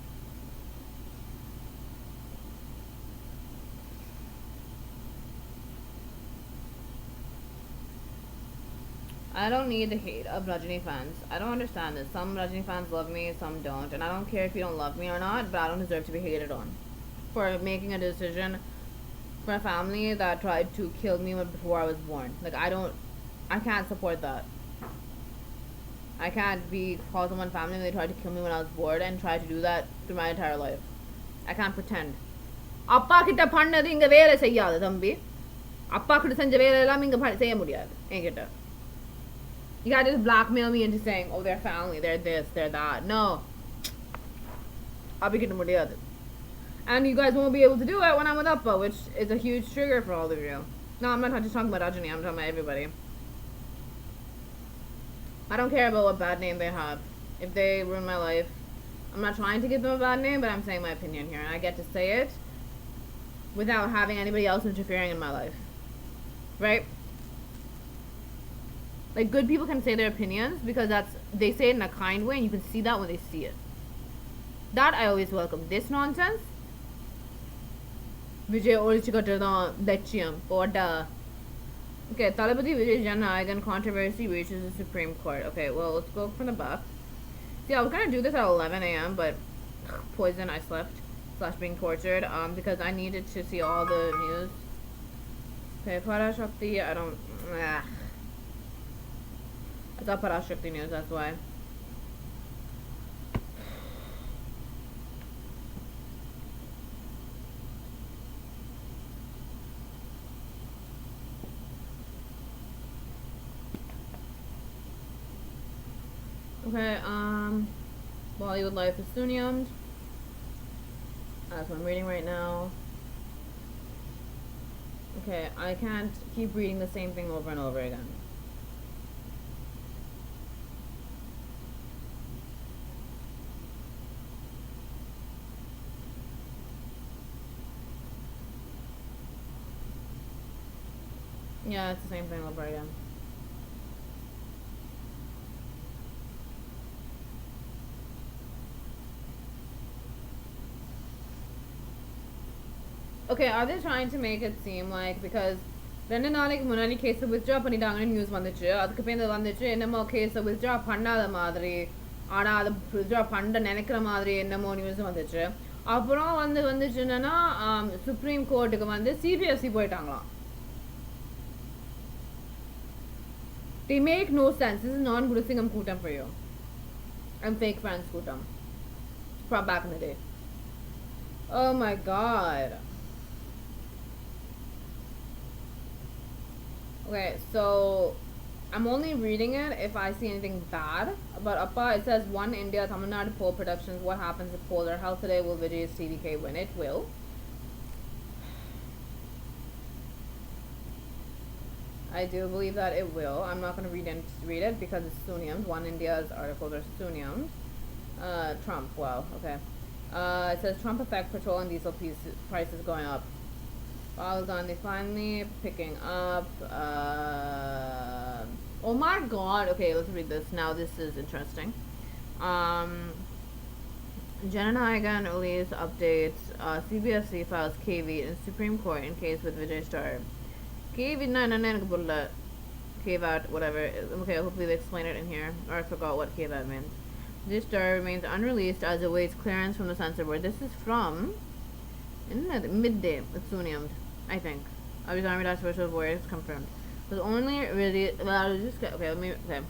I don't need the hate of Rajini fans. I don't understand this. Some Rajini fans love me, some don't. And I don't care if you don't love me or not, but I don't deserve to be hated on for making a decision for a family that tried to kill me before I was born. Like, I can't support that. I can't be called someone family when they tried to kill me when I was born and tried to do that through my entire life. I can't pretend. அப்பா கிட்ட பண்ணது இங்க வேலை செய்யாது தம்பி. அப்பா கிட்ட செஞ்ச வேலை எல்லாம் இங்க செய்ய முடியாது என்கிட்ட. You gotta just blackmail me into saying, oh, they're family, they're this, they're that. No. I'll be getting முடியாது. And you guys won't be able to do it when I'm with Appa, which is a huge trigger for all of you. No, I'm not just talking about Rajani, I'm talking about everybody. I don't care about what bad name they have. If they ruin my life, I'm not trying to give them a bad name, but I'm saying my opinion here. And I get to say it without having anybody else interfering in my life. Right? Like, good people can say their opinions because they say it in a kind way and you can see that when they see it. That I always welcome. This nonsense, Vijay Olichikatada Lechium Orda. Okay, Talabadi Vijay Janaigan controversy reaches the Supreme Court. Okay, well, let's go from the back. See, I was gonna do this at 11 a.m., but poison, I slept. / being tortured, because I needed to see all the news. Okay, Parashakti, I don't. I thought Parashakti news, that's why. Okay, Bollywood life is sunniyamed. That's what I'm reading right now. Okay, I can't keep reading the same thing over and over again. Yeah, it's the same thing over again. Okay, are they trying to make it seem like because ரெண்டு நாளைக்கு முன்னாடி case withdraw பண்ணிட்டாங்கன்னு news வந்துச்சு அதுக்கு பேர் வந்துச்சு என்னமோ case withdraw பண்ணாத மாதிரி ஆனா அது வித்ட்ரா பண்ண நினைக்கிற மாதிரி என்னமோ நியூஸ் வந்துச்சு அப்புறம் வந்துச்சு என்னன்னா சுப்ரீம் கோர்ட்டுக்கு வந்து CBSE போயிட்டாங்களாம். They make no sense. This is non-Gurusingam Kutam for you. I'm fake friends Kutam. From back in the day. Oh my god. Okay, so I'm only reading it if I see anything bad about Appa. It says One India Tamil Nadu poll productions. What happens if polls are held today? Will Vijay's TVK win? It will. I do believe that it will. I'm not going to read it because it's sunniyamed. One India's articles are sunniyamed. Trump. Wow. Okay. It says Trump effect petrol and diesel prices going up. Follows on, they finally picking up. Oh my god. Okay, let's read this. Now this is interesting. Jananayagan release updates. CBSC files KV in Supreme Court in case with Vijay Star. KV, no, KVAT, whatever. Okay, hopefully they explain it in here. Or I forgot what KVAT means. This star remains unreleased as it waits clearance from the censor board. This is from midday. It's sunniyamed, I think. Abhi's Army Dash Virtual Warriors confirmed. It was only really. Okay, let me. Okay.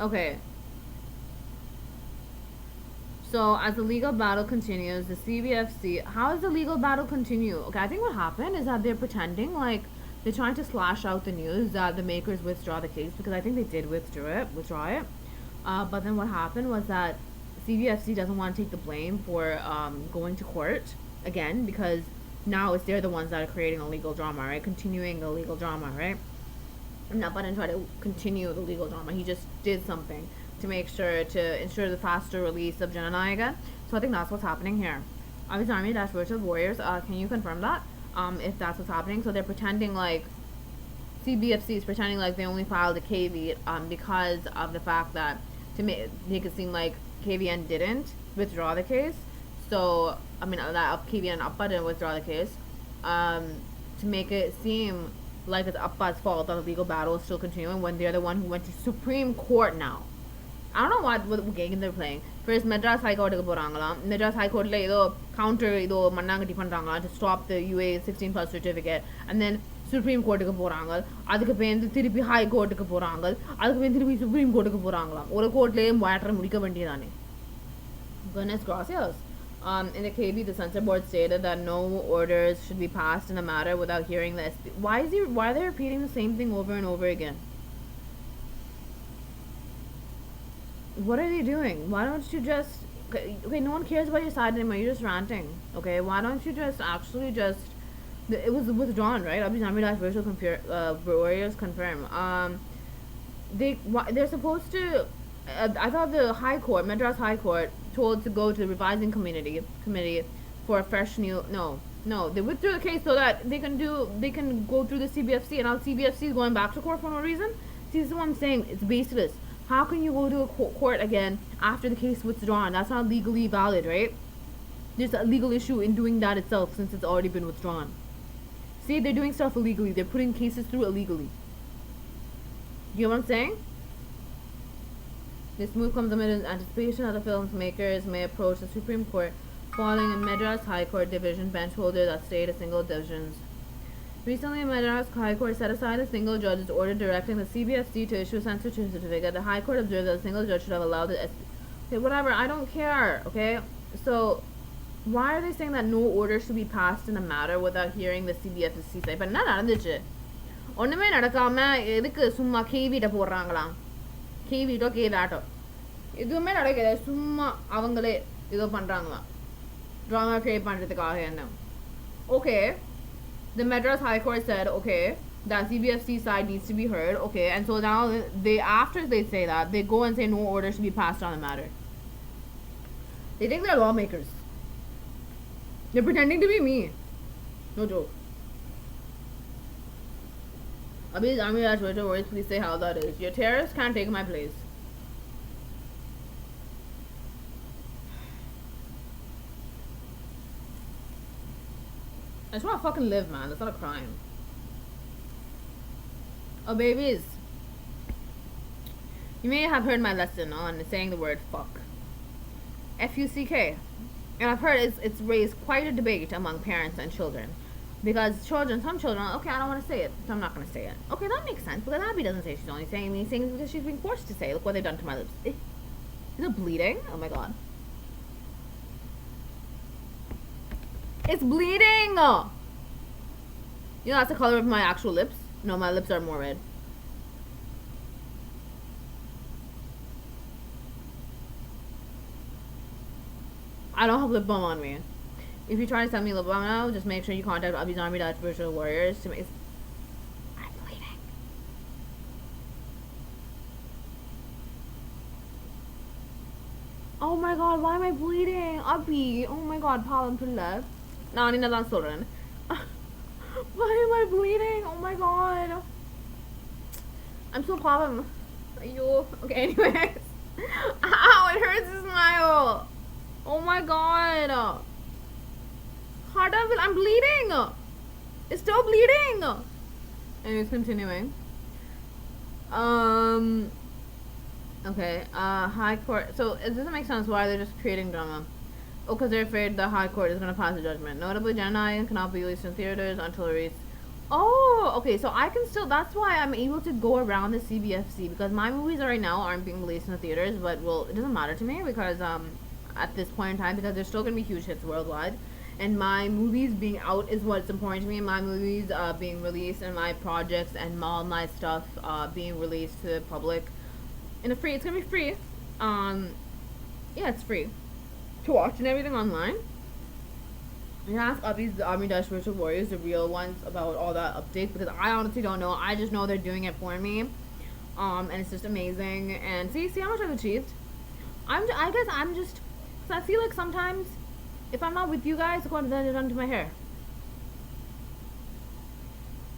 Okay. So as the legal battle continues, the CBFC. How does the legal battle continue? Okay, I think what happened is that they're pretending like they're trying to slash out the news that the makers withdraw the case, because I think they did withdraw it. But then what happened was that CBFC doesn't want to take the blame for going to court again, because now it's they're the ones that are creating a legal drama, right? Continuing the legal drama, right? Nappa didn't try to continue the legal drama. He just did something to make sure to ensure the faster release of Jananayaga. So I think that's what's happening here. Obviously, Army Dash Virtual Warriors. Can you confirm that? If that's what's happening. So they're pretending like CBFC is pretending like they only filed a KV because of the fact that to make it seem like KVN didn't withdraw the case. So I mean that KVN Appa didn't withdraw the case. To make it seem like it's Appa's fault that the legal battle is still continuing when they're the one who went to Supreme Court now. I don't know what game they're playing. First, Madras High Court Madras High Court counter to stop the UA 16 plus certificate, and then Supreme Court Adhikapen High Court Adhikapen Supreme Court or court goodness gracias. In the KB, the censor board stated that no orders should be passed in a matter without hearing the SP. Why are they repeating the same thing over and over again? What are they doing? Why don't you just... Okay, no one cares about your side anymore. You're just ranting. Okay, why don't you just actually just... It was withdrawn, right? Abhi virtual warriors confirm. They're supposed to... I thought the High Court, Madras High Court, told to go to the revising committee for a fresh new... No, they withdrew the case so that they can go through the CBFC, and now CBFC is going back to court for no reason. See, this is what I'm saying. It's baseless. How can you go to a court again after the case is withdrawn? That's not legally valid, right? There's a legal issue in doing that itself since it's already been withdrawn. See, they're doing stuff illegally. They're putting cases through illegally. You know what I'm saying? This move comes amid anticipation that the film's makers may approach the Supreme Court following a Madras High Court division bench holder that stayed a single divisions. Recently, Madras High Court set aside a single judge's order directing the CBFC to issue a censorship certificate. The High Court observed that a single judge should have allowed the okay, whatever, I don't care, okay? So, why are they saying that no order should be passed in a matter without hearing the CBFC say? But not நடந்துச்சு ஒண்ணுமே நடக்காம எதுக்கு சும்மா கேவிட்ட போடுறாங்களாம் கேவிட்டோ கேதாட்டோ எதுவுமே நடக்கல சும்மா அவங்களே ஏதோ பண்றாங்களாம் drama create பண்றதுக்காக என்ன okay. The Madras High Court said, okay, that CBFC side needs to be heard, okay, and so now after they say that, they go and say no order should be passed on the matter. They think they're lawmakers. They're pretending to be me. No joke. Abhi's Army Dash Virtual Warriors, please say how that is. Your terrorists can't take my place. I just want to fucking live, man. That's not a crime. Oh, babies. You may have heard my lesson on saying the word fuck. F-U-C-K. And I've heard it's raised quite a debate among parents and children. Because some children are, okay, I don't want to say it, so I'm not going to say it. Okay, that makes sense, because Abby doesn't say she's only saying me, saying because she's being forced to say. Look what they've done to my lips. Is it bleeding? Oh my god. It's bleeding! You know that's the color of my actual lips? No, my lips are more red. I don't have lip balm on me. If you try to send me lip balm now, just make sure you contact Abhi's Army Dash Virtual Warriors to make... I'm bleeding. Oh my god, why am I bleeding? Abhi, oh my god, Palam Pilla. Nani nadan solren. Why am I bleeding? Oh my god. I'm so Palam. Okay, anyways. Ow, it hurts to smile. Oh my god. I'm bleeding. It's still bleeding. Anyways, continuing. Okay, High Court. So, it doesn't make sense why they're just creating drama. Oh, because they're afraid the High Court is going to pass a judgment. Notably, Janai cannot be released in theaters until released. Oh, okay, so I can still, that's why I'm able to go around the CBFC, because my movies right now aren't being released in the theaters, but, well, it doesn't matter to me, because, at this point in time, because there's still gonna be huge hits worldwide. And my movies being out is what's important to me. My movies being released, and my projects and all my stuff being released to the public in a free. It's gonna be free. Yeah, it's free to watch and everything online. You can ask Uppies, the Army Dash Virtual Warriors, the real ones, about all that updates, because I honestly don't know. I just know they're doing it for me, and it's just amazing. And see how much I've achieved. I guess I'm just, cause I feel like sometimes if I'm not with you guys, look what they're done to my hair.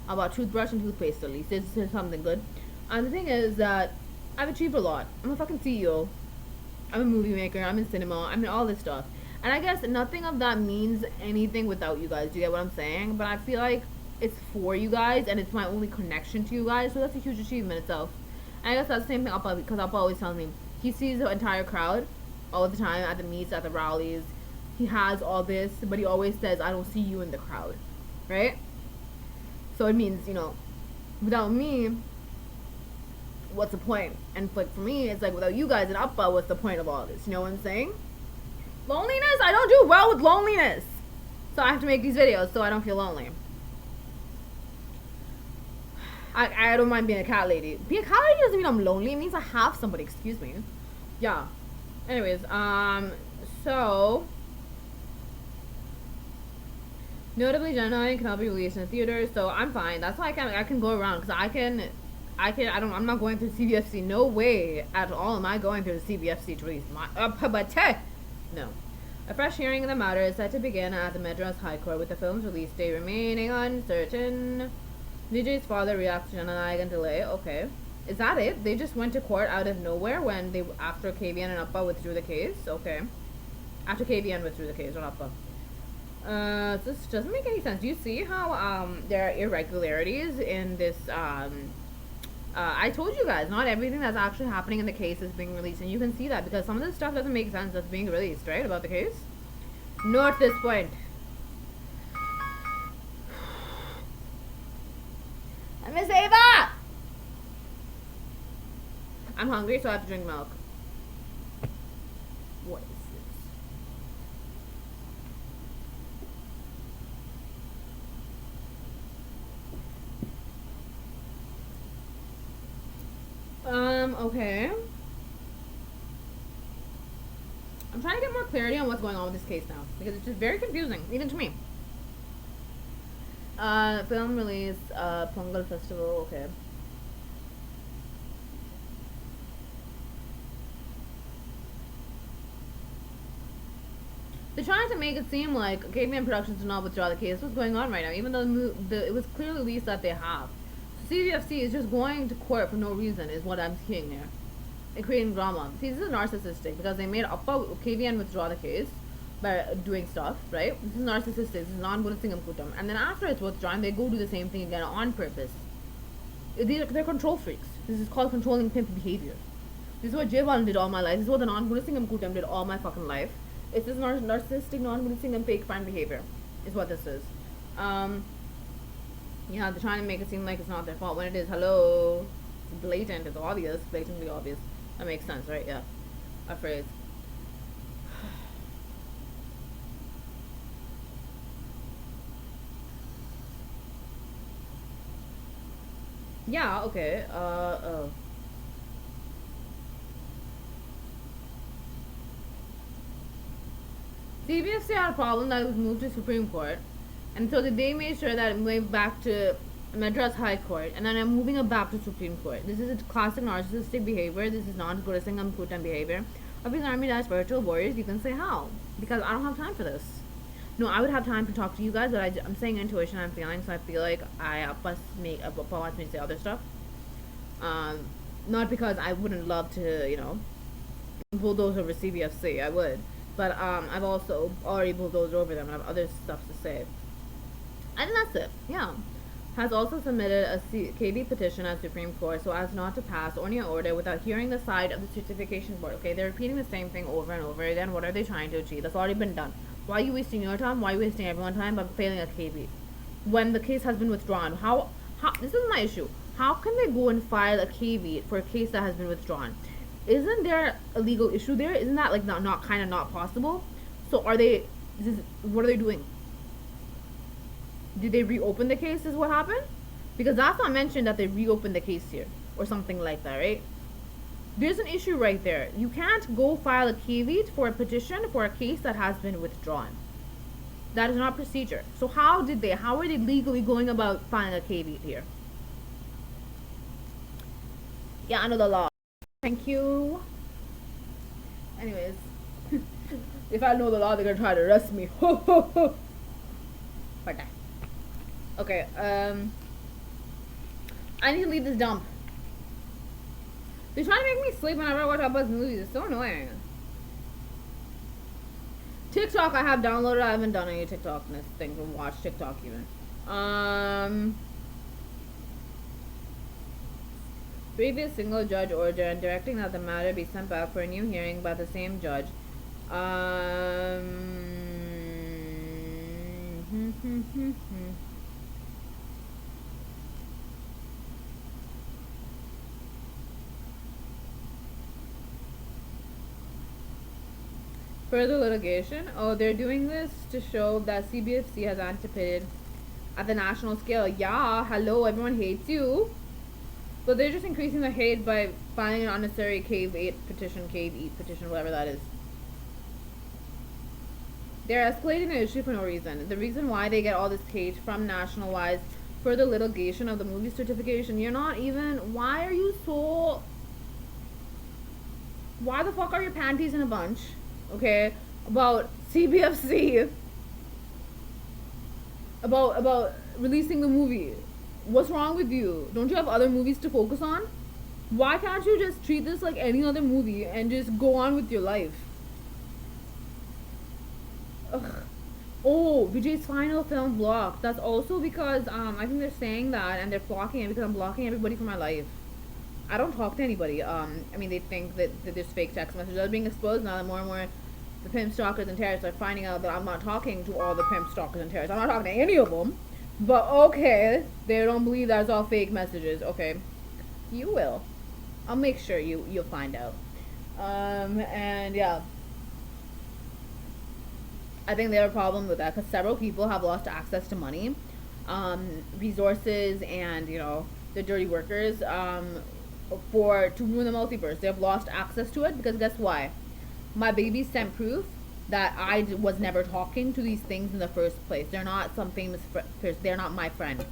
How about toothbrush and toothpaste at least? It's something good. And the thing is that I've achieved a lot. I'm a fucking CEO. I'm a movie maker. I'm in cinema. I'm in all this stuff. And I guess nothing of that means anything without you guys. Do you get what I'm saying? But I feel like it's for you guys, and it's my only connection to you guys. So that's a huge achievement itself. And I guess that's the same thing Appa, because Appa always tells me he sees the entire crowd all the time at the meets, at the rallies. He has all this, but he always says, I don't see you in the crowd. Right? So it means, you know, without me, what's the point? And like for me, it's like without you guys and Appa, what's the point of all this? You know what I'm saying? Loneliness? I don't do well with loneliness. So I have to make these videos so I don't feel lonely. I don't mind being a cat lady. Being a cat lady doesn't mean I'm lonely. It means I have somebody. Excuse me. Yeah. Anyways, so notably, Gemini cannot be released in the theater, so I'm fine. That's why I can go around, because I'm not going through CBFC. No way at all am I going through the CBFC to release my no. A fresh hearing of the matter is set to begin at the Madras High Court, with the film's release date remaining uncertain. Vijay's father reacts to Jananayak and delay. Okay. Is that it? They just went to court out of nowhere after KVN and Appa withdrew the case? Okay. After KVN withdrew the case, not Appa. This doesn't make any sense. Do you see how there are irregularities in this? I told you guys, not everything that's actually happening in the case is being released, and you can see that because some of this stuff doesn't make sense that's being released, right, about the case? No, at this point. I miss Ava! I'm hungry, so I have to drink milk. What is this? Okay. I'm trying to get more clarity on what's going on with this case now, because it's just very confusing, even to me. Film release, Pongal Festival, okay. They're trying to make it seem like Caveman Productions did not withdraw the case. What's going on right now? Even though it was clearly released that they have. So CBFC is just going to court for no reason, is what I'm seeing there. And creating drama. See, this is narcissistic, because they made Appa KVN withdraw the case by doing stuff, right? This is narcissistic. This is non-Gunasingam Kutam. And then after it's withdrawn, they go do the same thing again on purpose. They're control freaks. This is called controlling pimp behavior. This is what Jaywan did all my life. This is what the non-Gunasingam Kutam did all my fucking life. It's this narcissistic, non-Gunasingam fake fan behavior is what this is. Yeah, they're trying to make it seem like it's not their fault when it is. Hello. It's blatant. It's obvious. Blatantly obvious. That makes sense, right? Yeah. A phrase. Yeah, okay. CBFC had a problem that was moved to Supreme Court, and so they made sure that it went back to Madras High Court, and then I'm moving it back to Supreme Court. This is a classic narcissistic behavior. This is not Gunasingam Kutam behavior. Of his army dash virtual warriors, you can say how, because I don't have time for this. No, I would have time to talk to you guys, but I'm saying intuition, I'm feeling, so I feel like Appa wants me to say other stuff. Not because I wouldn't love to, you know, bulldoze over CBFC. I would, but I've also already bulldozed over them, and I have other stuff to say. I think that's it. Yeah. Has also submitted a KB petition at Supreme Court so as not to pass or any order without hearing the side of the certification board. Okay, they're repeating the same thing over and over again. What are they trying to achieve? That's already been done. Why are you wasting your time? Why are you wasting everyone's time by failing a KB? When the case has been withdrawn, this is my issue. How can they go and file a KB for a case that has been withdrawn? isn't there a legal issue there? Isn't that like not kind of not possible? So are they? What are they doing? Did they reopen the case? Is what happened? Because that's not mentioned that they reopened the case here or something like that, right? There's an issue right there. You can't go file a caveat for a petition for a case that has been withdrawn. That is not procedure. So how are they legally going about filing a caveat here? Yeah, I know the law. Thank you. Anyways, if I know the law, they're gonna try to arrest me. Ho ho ho. But okay. I need to leave this dump. They're trying to make me sleep whenever I watch Appa's movies. It's so annoying. TikTok I have downloaded. I haven't done any TikTok thing to watch TikTok even. Previous single judge order and directing that the matter be sent back for a new hearing by the same judge. Further litigation. Oh, they're doing this to show that CBFC has anticipated at the national scale. Yeah, hello, everyone hates you. But they're just increasing the hate by filing an unnecessary cave 8 petition, whatever that is. They're escalating the issue for no reason. The reason why they get all this hate from national-wise for the litigation of the movie certification, you're not even... Why are you so... Why the fuck are your panties in a bunch? Okay? About CBFC. About releasing the movie. What's wrong with you? Don't you have other movies to focus on? Why can't you just treat this like any other movie and just go on with your life? Ugh. Oh, Vijay's final film blocked. That's also because I think they're saying that and they're blocking it because I'm blocking everybody from my life. I don't talk to anybody. I mean, they think that there's fake text messages that are being exposed now that more and more the pimps, stalkers, and terrorists are finding out that I'm not talking to all the pimps, stalkers, and terrorists. I'm not talking to any of them. But okay, they don't believe that's all fake messages. Okay, you will. I'll make sure you'll find out. And yeah, I think they have a problem with that because several people have lost access to money, resources, and the dirty workers to ruin the multiverse. They have lost access to it because guess why? My baby sent proof that I was never talking to these things in the first place. They're not some famous person. They're not my friend.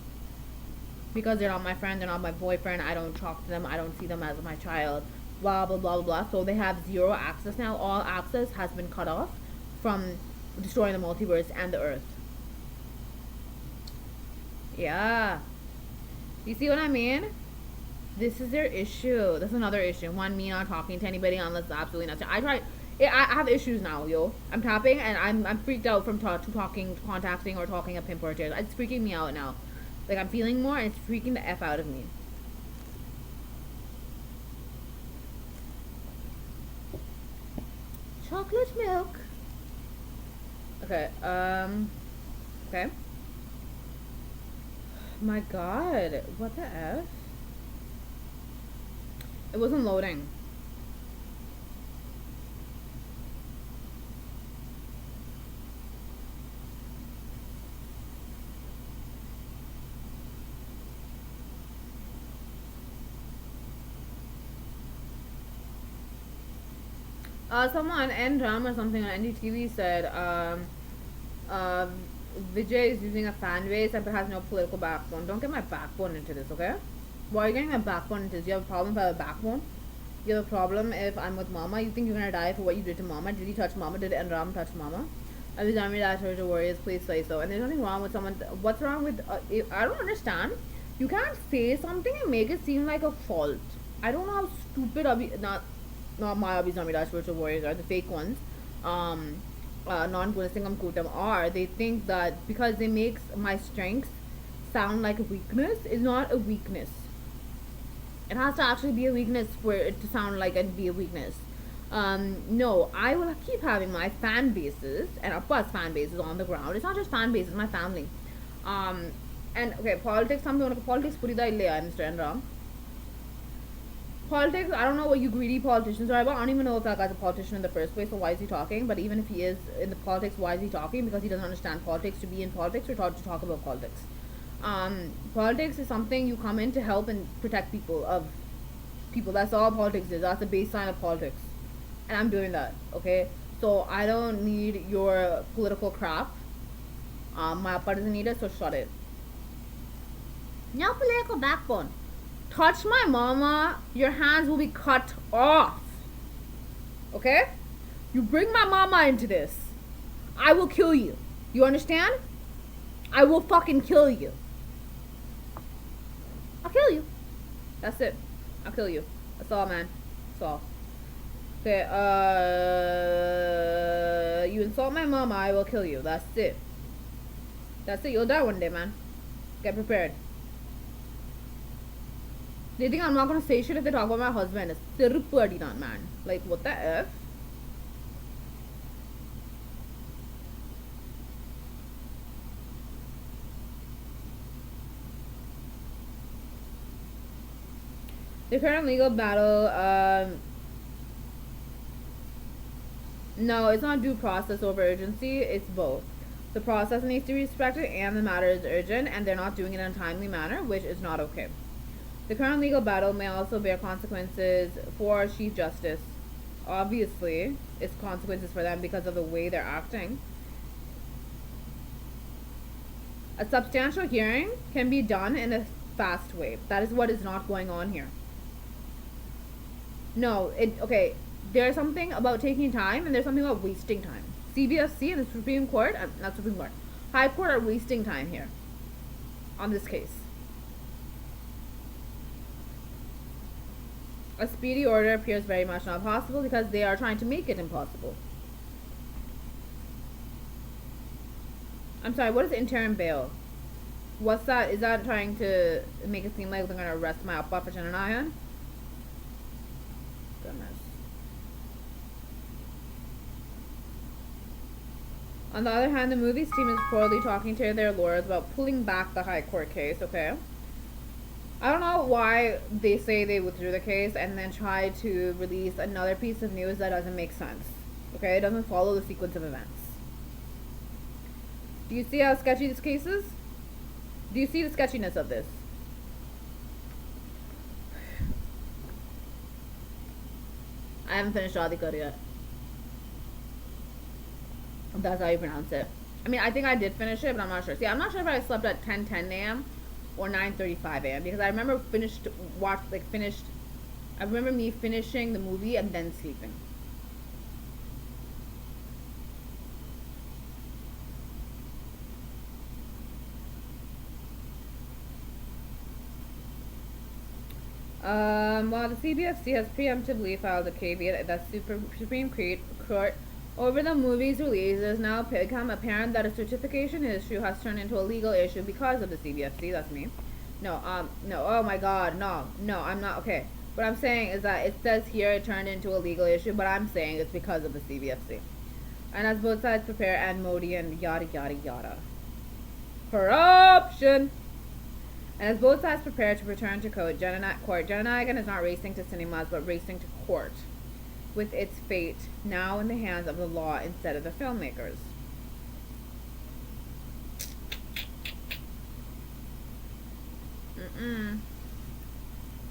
Because they're not my friend, they're not my boyfriend, I don't talk to them, I don't see them as my child, blah, blah, blah, blah, blah. So they have zero access now. All access has been cut off from destroying the multiverse and the earth. Yeah. You see what I mean? This is their issue. That's another issue. One, me not talking to anybody unless absolutely nothing. I have issues now, yo. I'm tapping and I'm freaked out from contacting or talking a pimp or a terrorist. It's freaking me out now. Like I'm feeling more and it's freaking the F out of me. Chocolate milk. Okay, okay. My god, what the F? It wasn't loading. Someone, N-Dram or something on NDTV said, Vijay is using a fan base and has no political backbone. Don't get my backbone into this, okay? Why are you getting my backbone into this? You have a problem if I have a backbone? You have a problem if I'm with mama? You think you're gonna die for what you did to mama? Did he touch mama? Did N-Ram touch mama? Every time your dad hurt warriors, please say so. And there's nothing wrong with someone. What's wrong with... I don't understand. You can't say something and make it seem like a fault. I don't know how stupid... Not my Abhi spiritual warriors are the fake ones. Non-Gunasingam Kutam are. They think that because they make my strengths sound like a weakness is not a weakness. It has to actually be a weakness for it to sound like and be a weakness. No, I will keep having my fan bases and Appa's fan bases on the ground. It's not just fan bases, my family. And okay, politics, something like politics, Purida Illaya, Mr. Enram. Politics, I don't know what you greedy politicians are about. I don't even know if that guy's a politician in the first place, so why is he talking? But even if he is in the politics, why is he talking? Because he doesn't understand politics. To be in politics or to talk about politics. Politics is something you come in to help and protect people. That's all politics is. That's the baseline of politics. And I'm doing that, okay? So I don't need your political crap. My Appa doesn't need it, so shut it. No political backbone. Touch my mama, your hands will be cut off. Okay? You bring my mama into this, I will kill you. You understand? I will fucking kill you. I'll kill you. That's it. I'll kill you. That's all, man. That's all. Okay, you insult my mama, I will kill you. That's it. That's it. You'll die one day, man. Get prepared. They think I'm not gonna say shit if they talk about my husband. It's sirupadi not, man. Like, what the F? The current legal battle, no, it's not due process over urgency. It's both. The process needs to be respected and the matter is urgent, and they're not doing it in a timely manner, which is not okay. The current legal battle may also bear consequences for Chief Justice. Obviously, it's consequences for them because of the way they're acting. A substantial hearing can be done in a fast way. That is what is not going on here. No, okay, there's something about taking time and there's something about wasting time. CBFC and the Supreme Court, not Supreme Court, High Court are wasting time here on this case. A speedy order appears very much not possible because they are trying to make it impossible. I'm sorry, what is interim bail? What's that? Is that trying to make it seem like they're going to arrest my Appa for Jananayan? Goodness. On the other hand, the movies team is reportedly talking to their lawyers about pulling back the High Court case, okay? I don't know why they say they withdrew the case and then try to release another piece of news that doesn't make sense. Okay, it doesn't follow the sequence of events. Do you see how sketchy this case is? Do you see the sketchiness of this? I haven't finished Adhikar yet. If that's how you pronounce it. I mean, I think I did finish it, but I'm not sure. See, I'm not sure if I slept at 10:10 a.m. or 9:35 a.m. because I remember I remember me finishing the movie and then sleeping. While the CBFC has preemptively filed a caveat that Supreme Court over the movie's release, it has now become apparent that a certification issue has turned into a legal issue because of the CBFC. That's me. No, oh my god, no, I'm not, okay. What I'm saying is that it says here it turned into a legal issue, but I'm saying it's because of the CBFC. And as both sides prepare, and Modi and yada yada yada. Corruption! And as both sides prepare to return to court, Jananayagan is not racing to cinemas, but racing to court, with its fate now in the hands of the law instead of the filmmakers.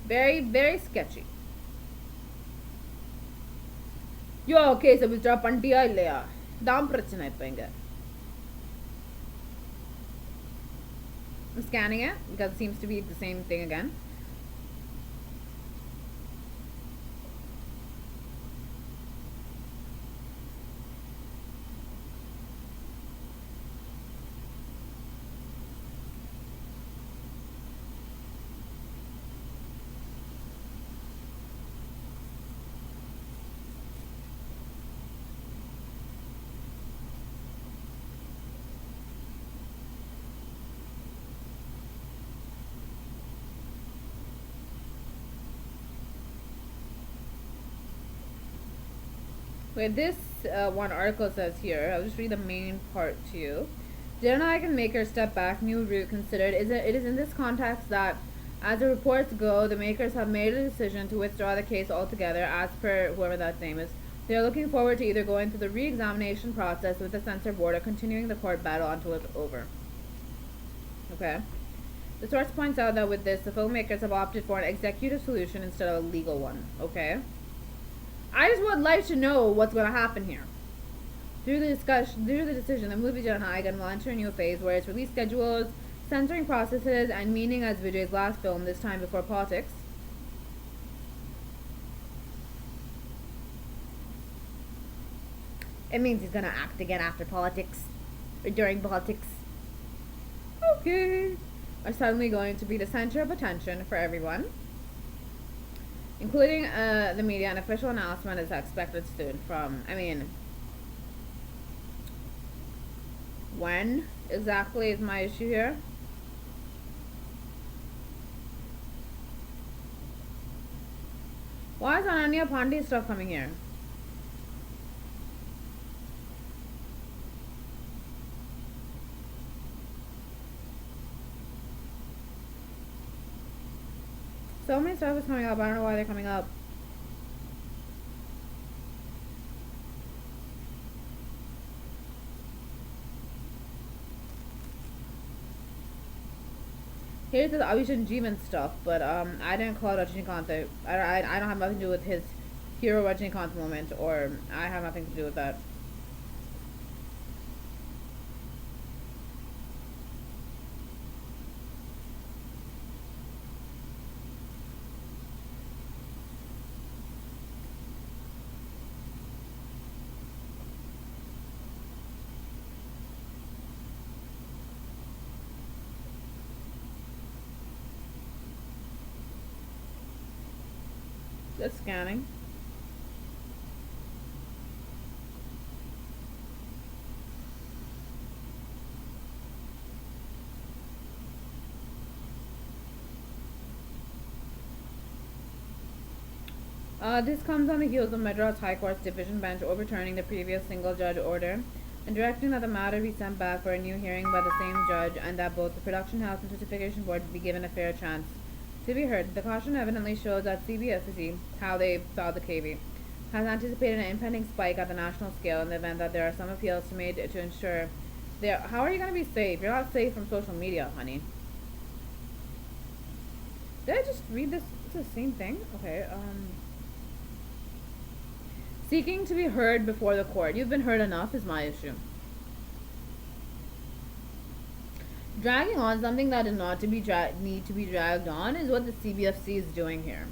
Very, very sketchy. Yo, okay, so withdraw pantiya illaya. Dam prachana ipo inga. I'm scanning it because it seems to be the same thing again. Wait, this one article says here, I'll just read the main part to you. Jananayagan makers step back, new route considered. It is in this context that As the reports go, the makers have made a decision to withdraw the case altogether, as per whoever that name is. They are looking forward to either going through the re-examination process with the censor board or continuing the court battle until it's over. Okay. The source points out that with this, the filmmakers have opted for an executive solution instead of a legal one. Okay. I just would like to know what's going to happen here. Through the decision, the movie Janhagan will enter a new phase where its release schedules, censoring processes, and meaning as Vijay's last film, this time before politics. It means he's gonna act again after politics, or during politics. Okay. Are suddenly going to be the center of attention for everyone, including the media. An official announcement is expected soon from, when exactly is my issue here? Why is Ananya Pandey stuff coming here? So many stuff is coming up. I don't know why they're coming up. Here's the Avishan Jeevan stuff, but I didn't call it Rajinikanth. I don't have nothing to do with his hero Rajinikanth moment, or I have nothing to do with that. Just scanning. This comes on the heels of Madras High Court's division bench overturning the previous single-judge order and directing that the matter be sent back for a new hearing by the same judge, and that both the production house and certification board be given a fair chance to be heard. The caution evidently shows that CBSC, how they filed the KV, has anticipated an impending spike at the national scale in the event that there are some appeals made to ensure there. How are you going to be safe? You're not safe from social media, honey. Did I just read this? It's the same thing? Okay, seeking to be heard before the court. You've been heard enough is my issue. Dragging on something that is not to be need to be dragged on is what the CBFC is doing here.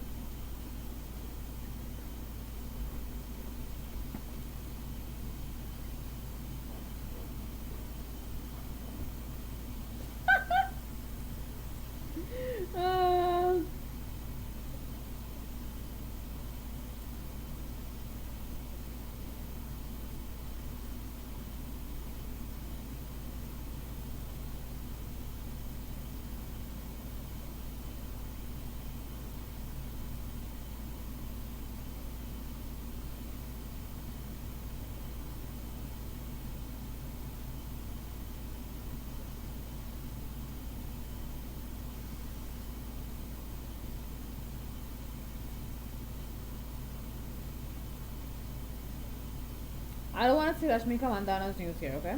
I don't want to see Rashmika Mandana's news here, okay?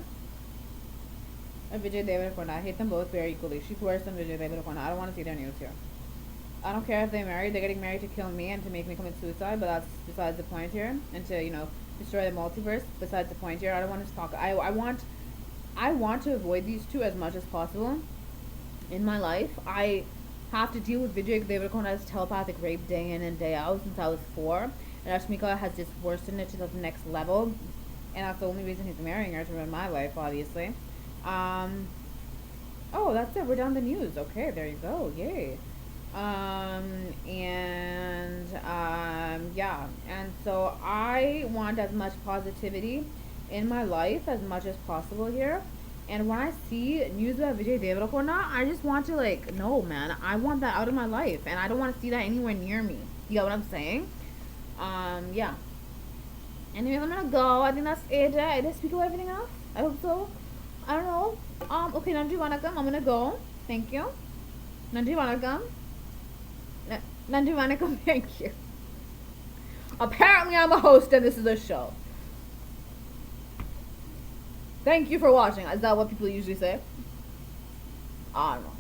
And Vijay Deverakonda. I hate them both very equally. She's worse than Vijay Deverakonda. I don't want to see their news here. I don't care if they're married. They're getting married to kill me and to make me commit suicide, but that's besides the point here. And to, destroy the multiverse. Besides the point here. I don't want to talk. I want to avoid these two as much as possible in my life. I have to deal with Vijay Deverakonda's telepathic rape day in and day out since I was 4. And Rashmika has just worsened it to the next level. And that's the only reason he's marrying her, to ruin my life, obviously. Oh, that's it. We're done the news. Okay, there you go. Yay. Yeah. And so I want as much positivity in my life as much as possible here. And when I see news about Vijay Deverakonda, I just want to, no, man. I want that out of my life. And I don't want to see that anywhere near me. You get what I'm saying? Yeah. Anyways, I'm gonna go. I think that's it. Did I speak about everything else? I hope so. I don't know. Okay, Nandri Vanakam. I'm gonna go. Thank you. Nandri Vanakam. Nandi Manico, thank you. Apparently I'm a host and this is a show. Thank you for watching. Is that what people usually say? I don't know.